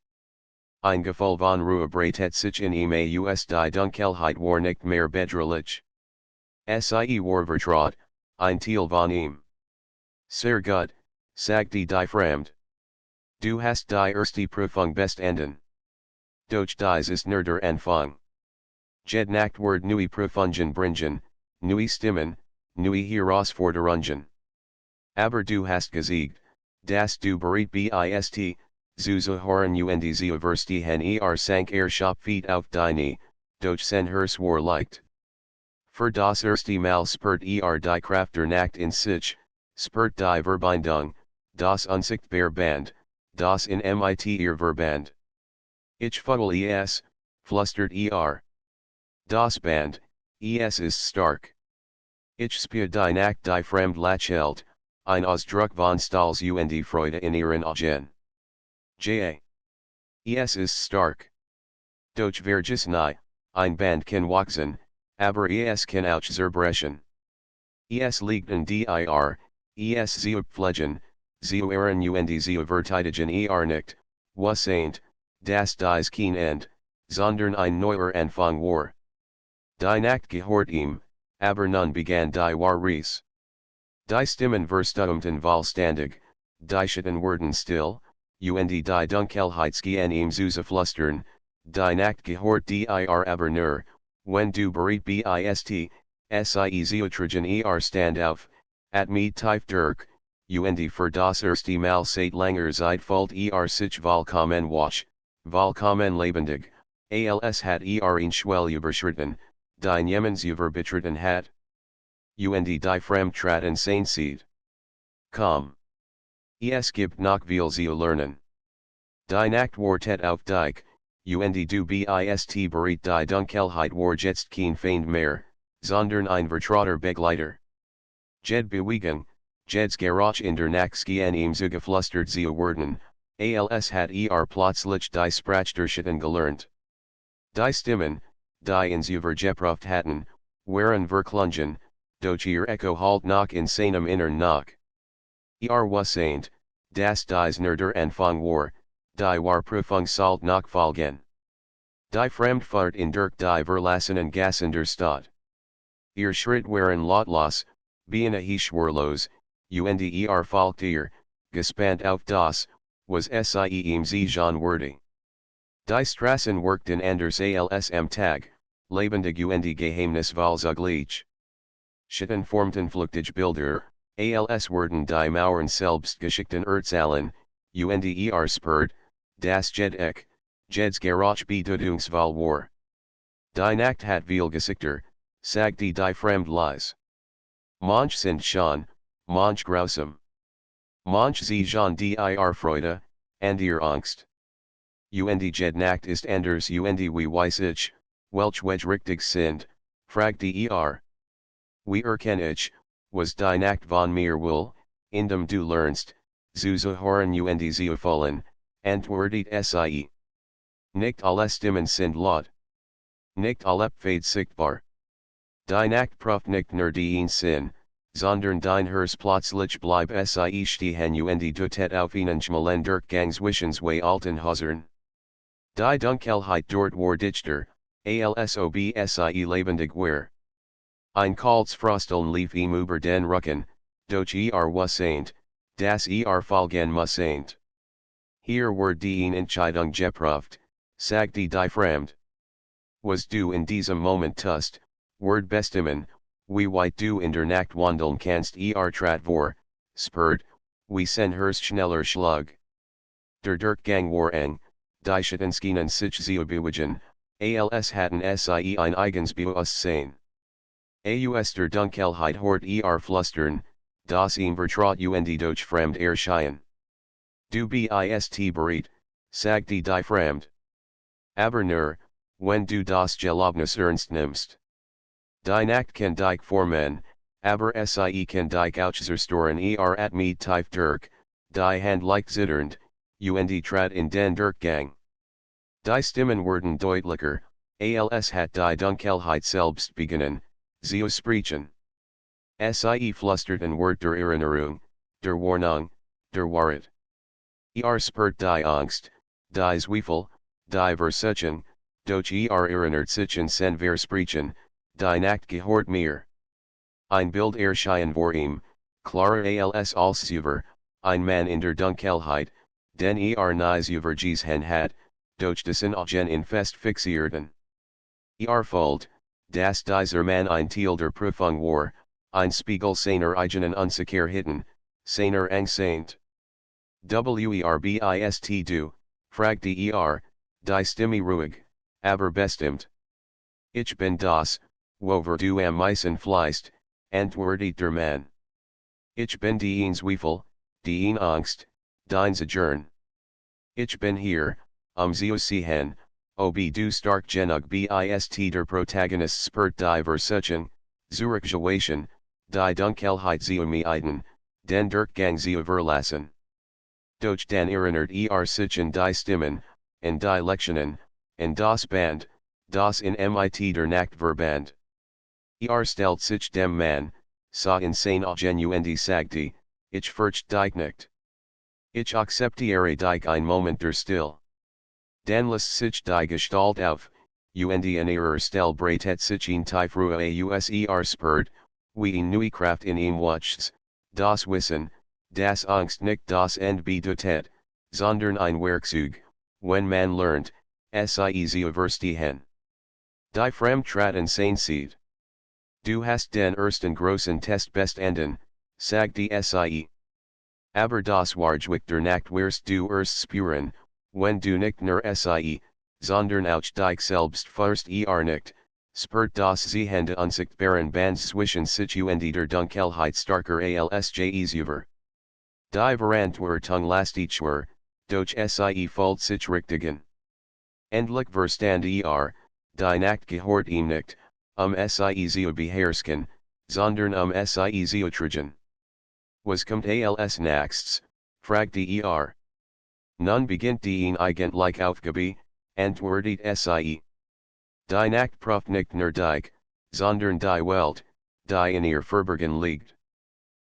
Ein Gefühl von Ruhe breitet sich in ihm aus die Dunkelheit war nicht mehr bedrohlich. Sie war vertraut, ein Teil von ihm. Sehr gut, sagte die Fremd. Du hast die erste Prüfung bestanden. Doch dies ist nur der Anfang. Jed Nacht wird neue Prüfungen bringen, neue Stimmen, neue Herausforderungen. Aber du hast gesiegt, dass du bereit bist, zu hören und zu verstehen sank Schopfeet auf deine, doch sein Herz war leicht. Für das erste Mal spürt die Kraft der Nacht in sich, spürt die Verbindung, das unsichtbare Band, das in mit Verband. Ich fühle es, flüstert Das Band, ist stark. Ich spie die Nacht die fremd Lachelt, ein Ausdruck von Stahls und Freude in ihren Augen. Ja. Es ist stark. Doch vergiss nie, ein Band kann wachsen, aber es kann auch zerbrechen. Es liegt in dir, es zu pflegen, zu ehren und zu verteidigen nicht, was ain't, das dies kein End, sondern ein neuer Anfang war. Die Nacht gehört ihm, aber nun begann die Wahres. Die Stimmen verstummten vollständig, die Schatten wurden still, und die Dunkelheit schien ihm zu flüstern, die Nacht gehört dir aber nur, wenn du bereit bist, sie zu tragen stand auf, at mit tief durch, und für das erste Mal seit langer Zeit fühlt sich vollkommen lebendig, als hat ein Schwell überschritten, die niemals überbetreten hat. Und die fremdtraten sein seed. Komm. Es gibt noch viel zu lernen. Die Nacht wartet auf dich, und du bist bereit die Dunkelheit war jetzt kein Feind mehr, sondern ein vertrauter Begleiter. Jed bewegen, Jed's Garage in der Nacht schien ihm zugeflüstert zu werden, als hat plötzlich die Sprachstation gelernt. Die Stimmen, die ins übergeprüft hatten, waren verklungen, doch ihr Echo halt noch in seinem Innern nach. Wusste, dass dies nur der Anfang war, die Prüfung sollt noch folgen. Die Fremdfahrt in durch die verlassenen Gassen der Stadt. Ihr Schritt waren lautlos, beinahe schwurlos, und folgt ihr, gespannt auf das, was ihm Jean wordy. Die Strassen workten anders als am Tag, lebendig und geheimnisvoll. Schatten formten Flüchtigbilder, als wurden die Mauern selbst Geschichten erzählen, und spürt, das Jed's Garage bedeutungsvoll war. Die Nacht hat viel Gesichter, sagte die Fremd leise. Manch sind schon, manch grausam. Manch sie Jean dir Freude, and ihr Angst. Und Jed Nacht ist anders und wie weiß ich, welch richtig sind, fragte Wie ich, was die Nacht von mir will, indem du lernst, zu hören und zu fühlen, antwortet sie. Nicht alle Stimmen sind laut. Nicht alle Pfade sichtbar. Die Nacht prüft nicht nur den Sinn, sondern dein Herz plötzlich bleib sie stehen und du auf einen schmalen Durchgang zwischen zwei alten Häusern. Die Dunkelheit dort war dichter, als ob sie lebendig war. Ein kaltes Frosteln lief ihm über den Rücken, doch wusste, dass folgen musste. Hier war die Entscheidung geprüft, sagte die Fremd. Was du in diesem Moment tust, word bestimmen, wie weit du in der Nacht wandeln kannst trat vor, spurt, wie sen Herz schneller schlug. Der Durchgang war eng, die Schatten schienen sich zu bewegen, als hatten sie ein eigens Bewusstsein. Aus der Dunkelheit hort flüstern, das ihm vertraut und doch fremd erscheinen. Du bist bereit, sagte die Fremd. Aber nur, wenn du das Gelobnis ernst nimmst. Die Nacht kann dich formen, aber sie kann dich auch zerstören at mit tief durch, die Hand leicht zitternd, und trat in den Durchgang. Die Stimmen wurden deutlicher, als hat die Dunkelheit selbst beginnen, zu sprechen. Sie flüsterten Wort der Erinnerung, der Warnung, der Wahrheit. Spürt die Angst, die Zweifel, die Versuchung, doch erinnert sich sen versprechen, die Nacht gehört mir. Ein Bild erschien vor ihm, klarer als über, ein Mann in der Dunkelheit, den nie übergesehen hat, doch dessen Augen in fest fixierten. Fühlt, dass dieser Mann ein Teil der Prüfung war, ein Spiegel seiner eigenen Unsicherheiten, seiner Angst. Bist du, fragte die Stimme ruhig, aber bestimmt. Ich bin das, wover du am meisten fleißt, antwortet der Mann. Ich bin dien Zweifel, dien Angst, dein Sojourn. Ich bin hier, zu sehen, ob du stark genug bist der Protagonist spürt die Versuchung, Zurückgewiesen, die Dunkelheit Zeumieiden, den Durchgang zu verlassen. Durch den Erinnert sich die Stimmen, und die Lektionen, und das Band, das in mit der Nacht verband. Stellt sich dem Mann, so insane genuend sagte, ich fürchte dich nicht. Ich akzeptiere dich ein Moment der Still. Dann lässt sich die Gestalt auf, und in ihrer Stelle breitet sich ein Tiefruhe aus spürt, wie eine neue Kraft in ihm wuchs, das Wissen, das Angst nicht das Ende bedeutet, sondern ein Werkzeug, wenn man lernt, sie zu verstehen. Die Fremdtraten sieht. Du hast den ersten großen Test bestanden, sagt die sie. Aber das Warjwick der Nacht wirst du erst spüren, wenn du nicht nur sie, sondern auch dich selbst first nicht, spürt das Sehende unsichtbaren Band zwischen sich und der Dunkelheit starker als über. Die Verantwortung lastig durch sie folgt sich richtigen. Endlich verstand die Nacht gehört ihm nicht, sie zu beherrschen, sondern sie zu tragen. Was kommt als nächstes, fragte Nun beginnt die eigentlich Aufgabe, antwortet sie. Die Nacht prüft nicht nur dich, sondern die Welt, die in ihr Verborgen liegt.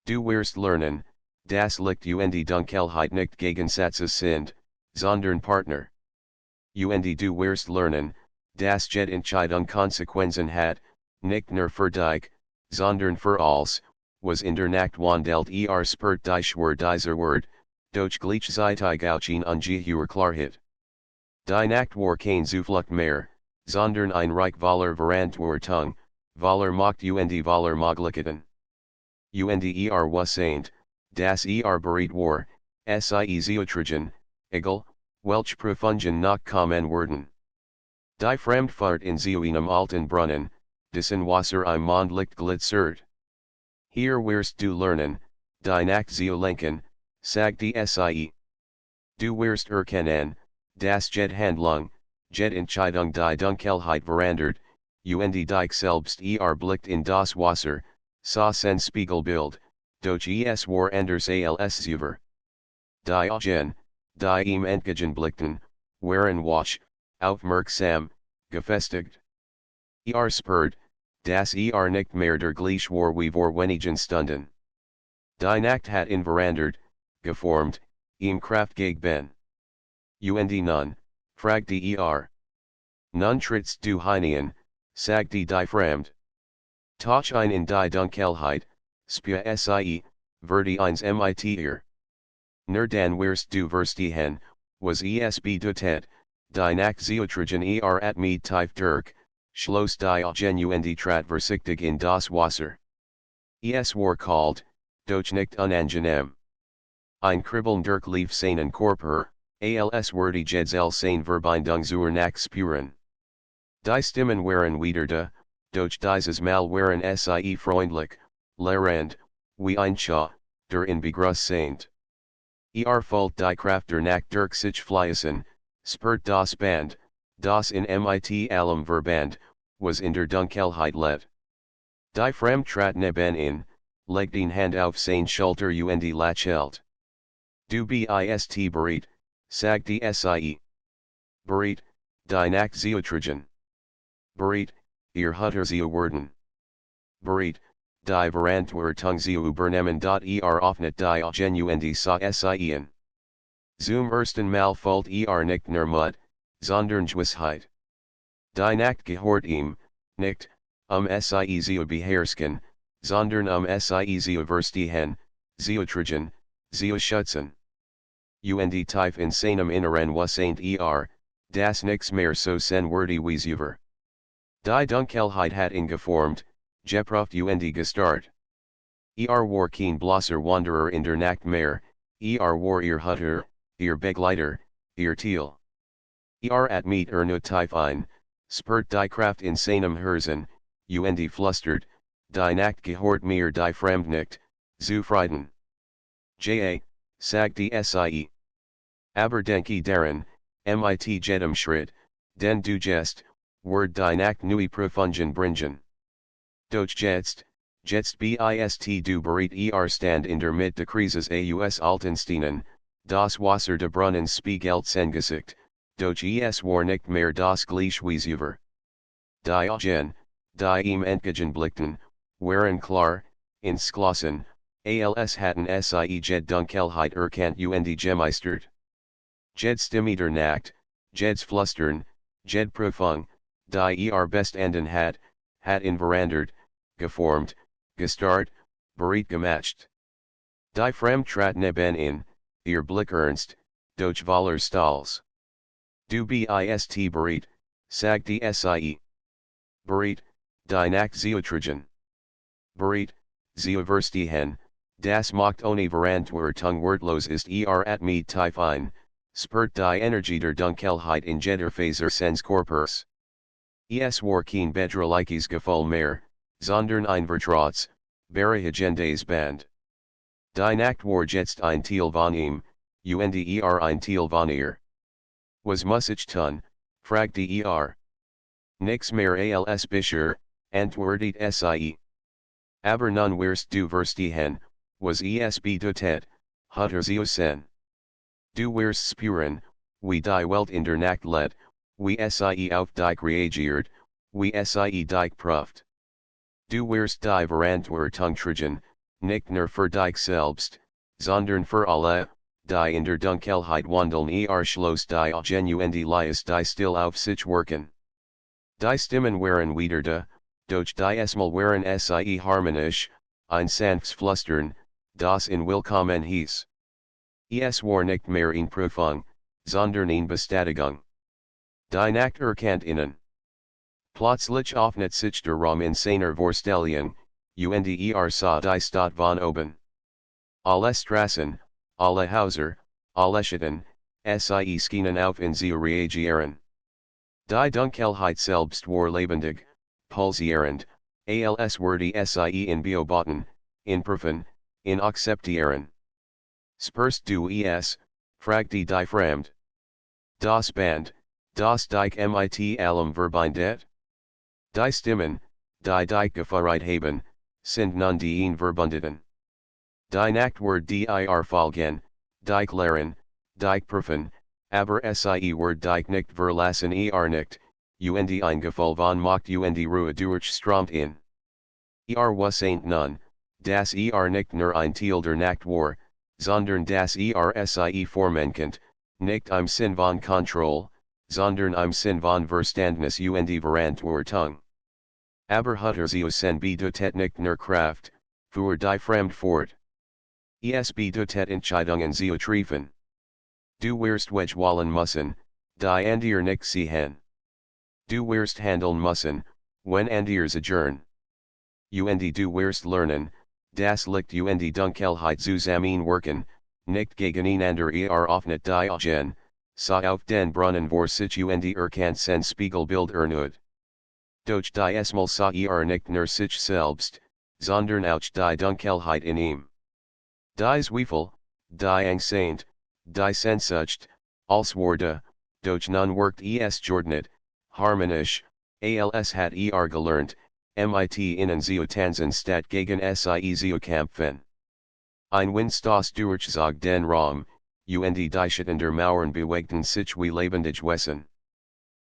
Du wirst lernen, das Licht und die Dunkelheit nicht Gegensätze sind, sondern Partner. Und du wirst lernen, dass jede Entscheidung Konsequenzen hat, nicht nur für dich, sondern für alles, was in der Nacht wandelt spürt die Schwur dieser Wort, durch gleichzeitig auch eine ungeheure Klarheit. Die Nacht war kein Zuflucht mehr, sondern ein Reich voller Verantwortung, voller Macht und voller Möglichkeiten. Und wusste, dass bereit war, sie zu tragen, egal, welch Prüfungen noch kommen werden. Die Fremdfahrt in zu einem alten Brunnen, dessen Wasser im Mondlicht glitzert. Hier wirst du lernen, die Nacht zu lenken, sagt die sie. Du wirst erkennen, dass jede Handlung, jede Entscheidung die Dunkelheit verändert, und dich selbst blickt in das Wasser, so sein Spiegelbild, durch es war anders als über. Die Augen, die ihm entgegenblickten, waren wach, aufmerksam, gefestigt. Spürt, dass nicht mehr der gleich war wie vor wenigen Stunden. Die Nacht hat ihn verändert, geformt, ihm Kraft gegeben. Und nun, fragte Nun trittst du hinein, sagte die Fremd. Tauch ein in die Dunkelheit, spür sie, verde eins mit ihr. Nur dann wirst du verstehen, was es bedeutet, die Nacht zu tragen at mit tief durch, schloss die Augen und trat vorsichtig in das Wasser. Es war kalt, doch nicht unangenehm. Ein Kribbeln durchlief seinen Körper, als würde Jedzel seine Verbindung zur Nacht spüren. Die Stimmen waren wieder da, doch dieses Mal waren sie freundlich, lehrend, wie ein Schah, der in Begruß seint. Folgt die Kraft der Nacht durch sich fließen, spürt das Band, das in mit allem verband, was in der Dunkelheit lebt. Die Fremd trat neben ihn, legt eine Hand auf sein Schulter und lächelt. Du bist bereit, sagte sie. Bereit, die Nacht zu tragen. Bereit, ihr Hutter zu werden. Bereit, die Verantwortung zu übernehmen. Offnet die Augen und sah sie. Zum ersten Mal folgt nicht nur Mut, sondern Gewissheit. Die Nacht gehört ihm, nicht, sie zu beherrschen, sondern sie zu verstehen, zu tragen, zu schützen. Und tief in seinem Inneren wusste das nichts mehr so senwürdig wie über. Die Dunkelheit hat ihn geformt, geprüft und gestarrt. War kein bloßer Wanderer in der Nacht mehr, war ihr Hutter, ihr Begleiter, ihr Teil. At mit nur tief ein, spürt die Kraft in seinem Herzen, und flüstert, die Nacht gehört mir die Fremd nicht, zufrieden. Sagte sie. Aber denke daran, mit jedem Schritt, den du gehst, wird die Nacht neue Prüfungen bringen. Doch jetzt, Jetzt bist du bereit stand in der Mitte Krisis aus Altensteinen, das Wasser de Brunnen spiegelt sein Gesicht, doch es war nicht mehr das gleiche wie zuvor. Die Augen, die ihm entgegenblickten, waren klar, entschlossen, als hatten sie jede Dunkelheit erkannt und gemeistert. Jede Stimme der Nacht, jedes Flüstern, jede Prüfung, die bestanden hat ihn verandert, geformt, gestarrt, bereit gemacht. Die Fremd trat neben in, ihr Blick ernst, doch voller Stolz. Du bist bereit, sagte sie. Bereit, die Nacht zu tragen. Bereit, zu verstehen, das macht ohne Verantwortung wortlos ist at me tief ein, spürt die Energie der Dunkelheit in jeder Faser seines Körpers. Es war kein bedrohliches Gefühl mehr, sondern ein Vertrautes, beruhigendes Band. Die Nacht war jetzt ein Teil von ihm, und ein Teil von ihr. Was muss ich tun, fragte Nix mehr als bisher, antwortet sie. Aber nun wirst du verstehen, was es bedeutet, hat zu sein. Du wirst spüren, wie die Welt in der Nacht lebt, wie sie auf dich reagiert, wie sie dich prüft. Du wirst die Verantwortung tragen, nicht nur für dich selbst, sondern für alle, die in der Dunkelheit wandeln schloss die Augen und ließ die still auf sich wirken. Die Stimmen waren wieder da, doch die Esmal waren sie harmonisch, ein sanftes Flüstern, das in willkommen hieß. Es war nicht mehr in Prüfung, sondern in Bestätigung. Die Nacht erkannt innen. Plötzlich öffnet sich der Raum in seiner Vorstellung, und sah die Stadt von oben. Alle Straßen, alle Häuser, alle Städten, sie schienen auf ihn zu reagieren. Die Dunkelheit selbst war lebendig, pulsierend, als würde sie in beobachten, in prüfen, in akzeptieren. Spürst du es, fragte die Fremd. Das Band, das dich mit allem verbindet? Die Stimmen, die dich gefeiert haben, sind nun die ihn verbundeten. Die Nacht wird dir folgen, dich lehren, dich prüfen, aber sie wird dich nicht verlassen nicht, und ein Gefühl von Macht und Ruhe durchströmt in. Wusste nun, dass nicht nur ein Teil der Nacht war, sondern dass sie vormenkennt, nicht im Sinn von Kontrolle, sondern im Sinn von Verständnis und Verantwortung. Aber hat zu sein bedeutet nicht nur Kraft, für die Fremd fort. Es bedeutet Entscheidungen zu treffen. Du wirst wollen müssen, die andere nicht sehen. Du wirst handeln müssen, wenn andere adjourn. Und du wirst lernen, das Licht und Dunkelheit zusammenwirken, nicht gegeneinander offnet die Augen, sei auf den Brunnen vor sich und erkannt sein Spiegelbild erneut. Doch die Esmal sah nicht nur sich selbst, sondern auch die Dunkelheit in ihm. Die Zweifel, die Angst, die Sehnsucht, als wurde, doch nun wirkt es geordnet, harmonisch, als hat gelernt, mit innen zu tanzen statt gegen sie zu kämpfen. Ein Windstoß durchzog den Raum, und die Schatten der Mauern bewegten sich wie lebendig Wesen.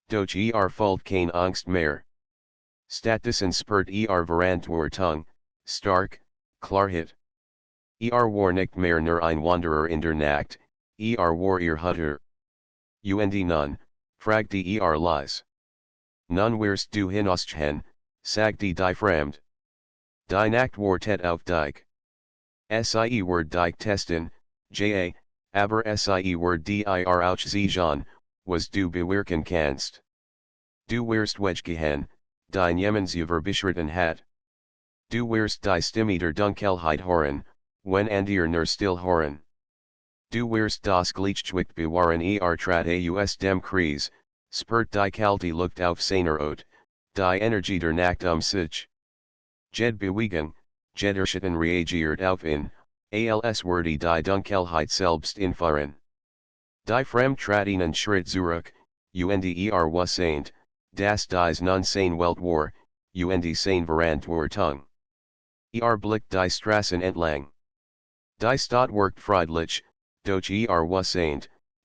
Doch fühlt keine Angst mehr. Stattdessen spürt Verantwortung, stark, Klarheit. War nicht mehr nur ein Wanderer in der Nacht, war ihr Hutter. Und nun, fragte leise. Nun wirst du hinausgehen, sagte die Fremd. Die Nacht wartet auf dich. Sie wird dich testen, aber sie wird dir auch zeigen, was du bewirken kannst. Du wirst weggehen, dein Jemens überbeschritten hat. Du wirst die Stimme der Dunkelheit hören, wenn andere nur still hören. Du wirst das Gleichgewicht bewahren trat aus dem Kreis, spürt die kalte Luft auf seiner Haut, die Energie der Nacht sich. Jede Bewegung, jeder Schatten reagiert auf ihn, als würde die Dunkelheit selbst infahren. Die Fremd trat einen Schritt zurück, und wusste, dass dies nun seine Welt war, und seine Verantwortung. Blick die Straßen entlang. Die Stadt worked friedlich, doch was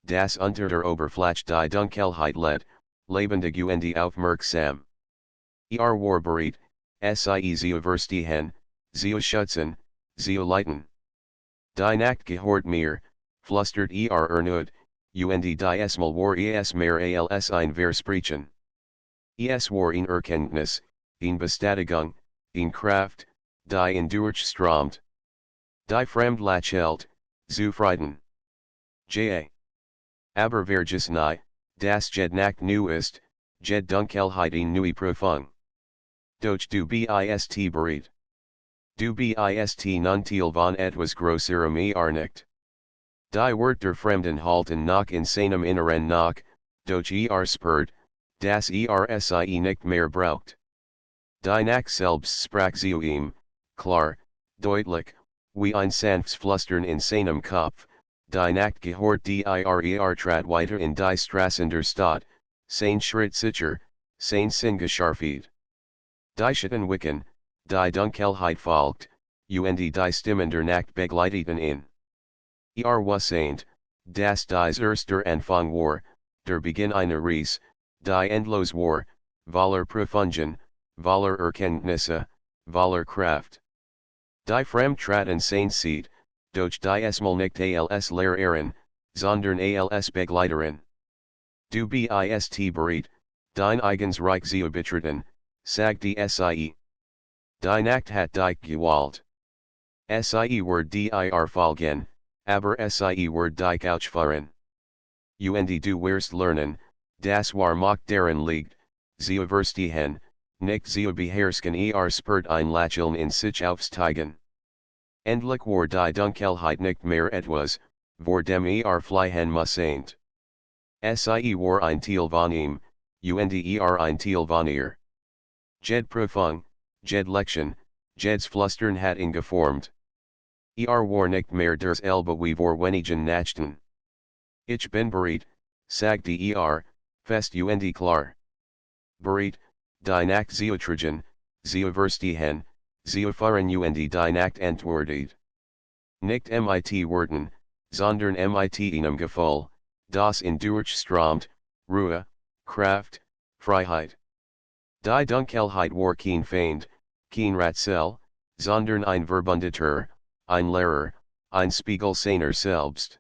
das unter der Oberfläche die Dunkelheit led, lebendig und aufmerksam. War bereit, sie zu verstehen, zu schützen, zu leiten. Die Nacht gehört mir, flüstert erneut, und die Mal war mehr als ein Versprechen. Es war in Erkenntnis, in Bestätigung, in Kraft, die in durchströmt. Die Fremdlachelt, zufrieden. Ja. Aber vergiss nie, das jed Nacht nu ist, jed Dunkelheit in neue Prüfung. Doch du bist bereit. Du bist nun Teil von etwas größerem nicht. Die Wort der Fremden halten noch in seinem Inneren nach, doch spürt, dass sie nicht mehr braucht. Die Nacht selbst sprach zu ihm, klar, deutlich, wie ein sanftes Flüstern in seinem Kopf, die Nacht gehört trat weiter in die Straßen der Stadt, sein Schritt sicher, sein Sinn geschärft. Die Schatten wicken, die Dunkelheit folgt, und die Stimmen der Nacht begleiteten ihn. Was das dies erster Anfang war, der Beginn einer Reise, die endlos war, voller Prüfungen, voller Erkenntnisse, voller Kraft. Die Fremdtraten sein Seed, doch die Mal nicht als Lehrerin, sondern als Begleiterin. Du bist bereit, dein eigens Reich zu betreten, sagt die Sie. Die Nacht hat dich gewählt. Sie word dir folgen, aber sie word dich ausführen. Und du wirst lernen, das war Macht darin liegt, zu verstehen, nicht zu beherrschen spürt ein Lächeln in sich aufsteigen. Endlich war die Dunkelheit nicht mehr etwas, vor dem fliehen musset. Sie war ein Teil von ihm, und ein Teil von ihr. Jed Prüfung, jed Lection, jed's Flüstern hat ihn geformt. War nicht mehr ders Elbe wie vor wenigen Nächten. Ich bin bereit, sagte fest und klar. Bereit, die Nacht zu tragen, zu verstehen, zu führen und die Nacht antwortet. Nicht mit Worten, sondern mit einem Gefühl, das in durchströmt, Ruhe, Kraft, Freiheit. Die Dunkelheit war kein Feind, kein Rätsel, sondern ein Verbündeter, ein Lehrer, ein Spiegel seiner selbst.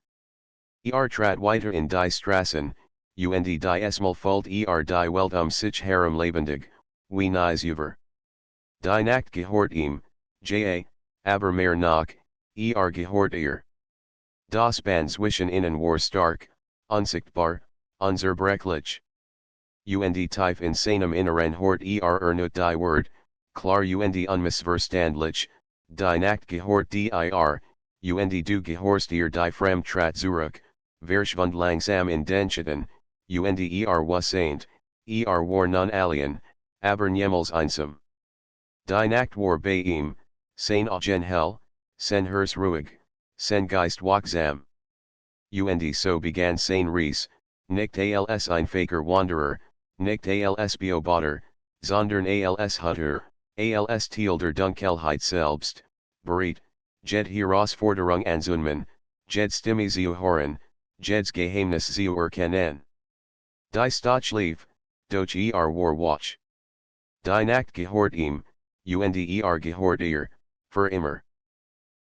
Trat weiter in die Straßen, und die Mal füllt die Welt sich herum lebendig, wie nies über. Die Nacht gehört ihm, aber mehr noch, gehört ihr. Das Band zwischen ihnen war stark, unsichtbar, unzerbrechlich. Und tief in seinem Inneren hört erneut die Wort, klar und unmissverständlich, die Nacht gehört dir, und du gehörst ihr die Fremdtrat zurück, verschwund langsam in den Schatten, und was war nun alien, aber niemals einsam. Die Nacht war bei ihm, sein Augen hell, sein Herz ruhig, sein Geist wachsam. Und so begann sein Reise, nicht als ein faker Wanderer, nicht als Beobachter, sondern als Hutter, als Teil der Dunkelheit selbst, bereit, jed Herausforderung anzunehmen, jed Stimme zu hören, jed's Geheimnis zu erkennen. Die Stadt schlief, doch war wach. Die Nacht gehört ihm, und gehört ihr, für immer.